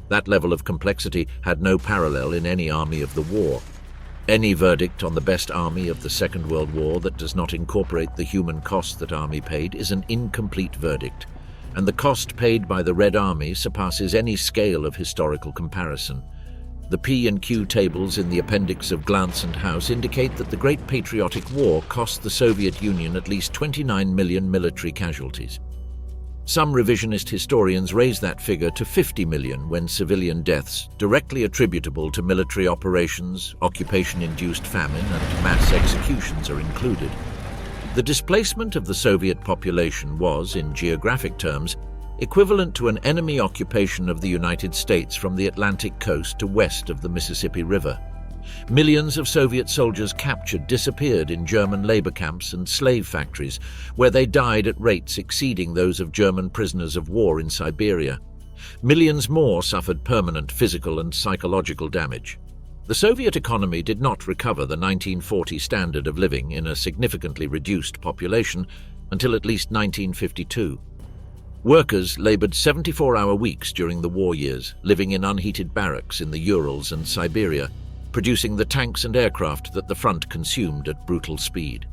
A: That level of complexity had no parallel in any army of the war. Any verdict on the best army of the Second World War that does not incorporate the human cost that army paid is an incomplete verdict, and the cost paid by the Red Army surpasses any scale of historical comparison. The P and Q tables in the appendix of Glance and House indicate that the Great Patriotic War cost the Soviet Union at least 29 million military casualties. Some revisionist historians raise that figure to 50 million when civilian deaths directly attributable to military operations, occupation-induced famine, and mass executions are included. The displacement of the Soviet population was, in geographic terms, equivalent to an enemy occupation of the United States from the Atlantic coast to west of the Mississippi River. Millions of Soviet soldiers captured disappeared in German labor camps and slave factories, where they died at rates exceeding those of German prisoners of war in Siberia. Millions more suffered permanent physical and psychological damage. The Soviet economy did not recover the 1940 standard of living in a significantly reduced population until at least 1952. Workers labored 74-hour weeks during the war years, living in unheated barracks in the Urals and Siberia, producing the tanks and aircraft that the front consumed at brutal speed.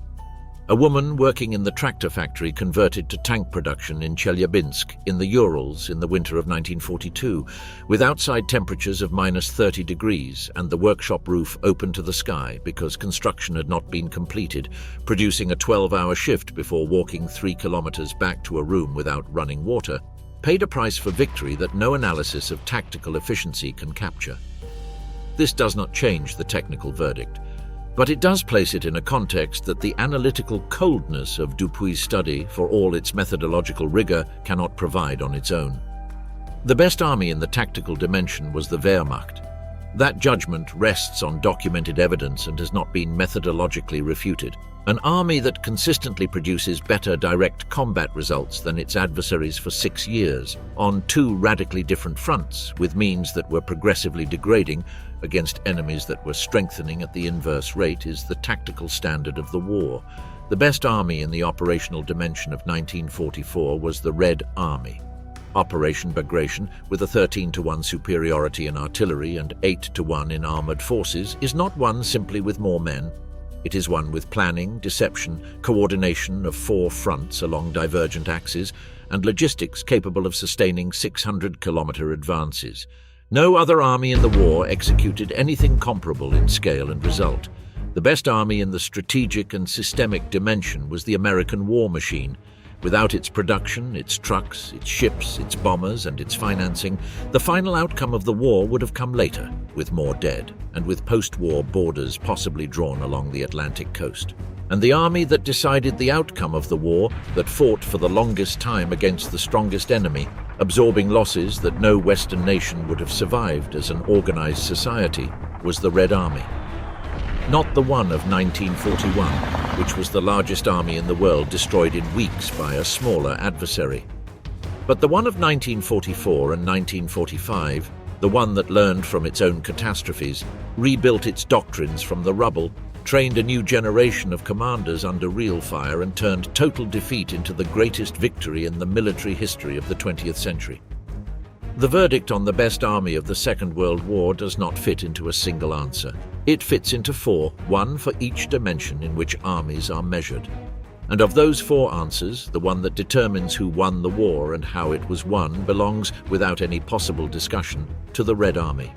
A: A woman working in the tractor factory converted to tank production in Chelyabinsk in the Urals in the winter of 1942, with outside temperatures of -30 degrees and the workshop roof open to the sky because construction had not been completed, producing a 12-hour shift before walking 3 kilometers back to a room without running water, paid a price for victory that no analysis of tactical efficiency can capture. This does not change the technical verdict, but it does place it in a context that the analytical coldness of Dupuy's study, for all its methodological rigor, cannot provide on its own. The best army in the tactical dimension was the Wehrmacht. That judgment rests on documented evidence and has not been methodologically refuted. An army that consistently produces better direct combat results than its adversaries for 6 years, on 2 radically different fronts, with means that were progressively degrading against enemies that were strengthening at the inverse rate, is the tactical standard of the war. The best army in the operational dimension of 1944 was the Red Army. Operation Bagration, with a 13-to-1 superiority in artillery and 8-to-1 in armored forces, is not one simply with more men. It is one with planning, deception, coordination of 4 fronts along divergent axes, and logistics capable of sustaining 600-kilometer advances. No other army in the war executed anything comparable in scale and result. The best army in the strategic and systemic dimension was the American war machine. Without its production, its trucks, its ships, its bombers, and its financing, the final outcome of the war would have come later, with more dead, and with post-war borders possibly drawn along the Atlantic coast. And the army that decided the outcome of the war, that fought for the longest time against the strongest enemy, absorbing losses that no Western nation would have survived as an organized society, was the Red Army. Not the one of 1941, which was the largest army in the world destroyed in weeks by a smaller adversary. But the one of 1944 and 1945, the one that learned from its own catastrophes, rebuilt its doctrines from the rubble, trained a new generation of commanders under real fire, and turned total defeat into the greatest victory in the military history of the 20th century. The verdict on the best army of the Second World War does not fit into a single answer. It fits into 4, one for each dimension in which armies are measured. And of those 4 answers, the one that determines who won the war and how it was won belongs, without any possible discussion, to the Red Army.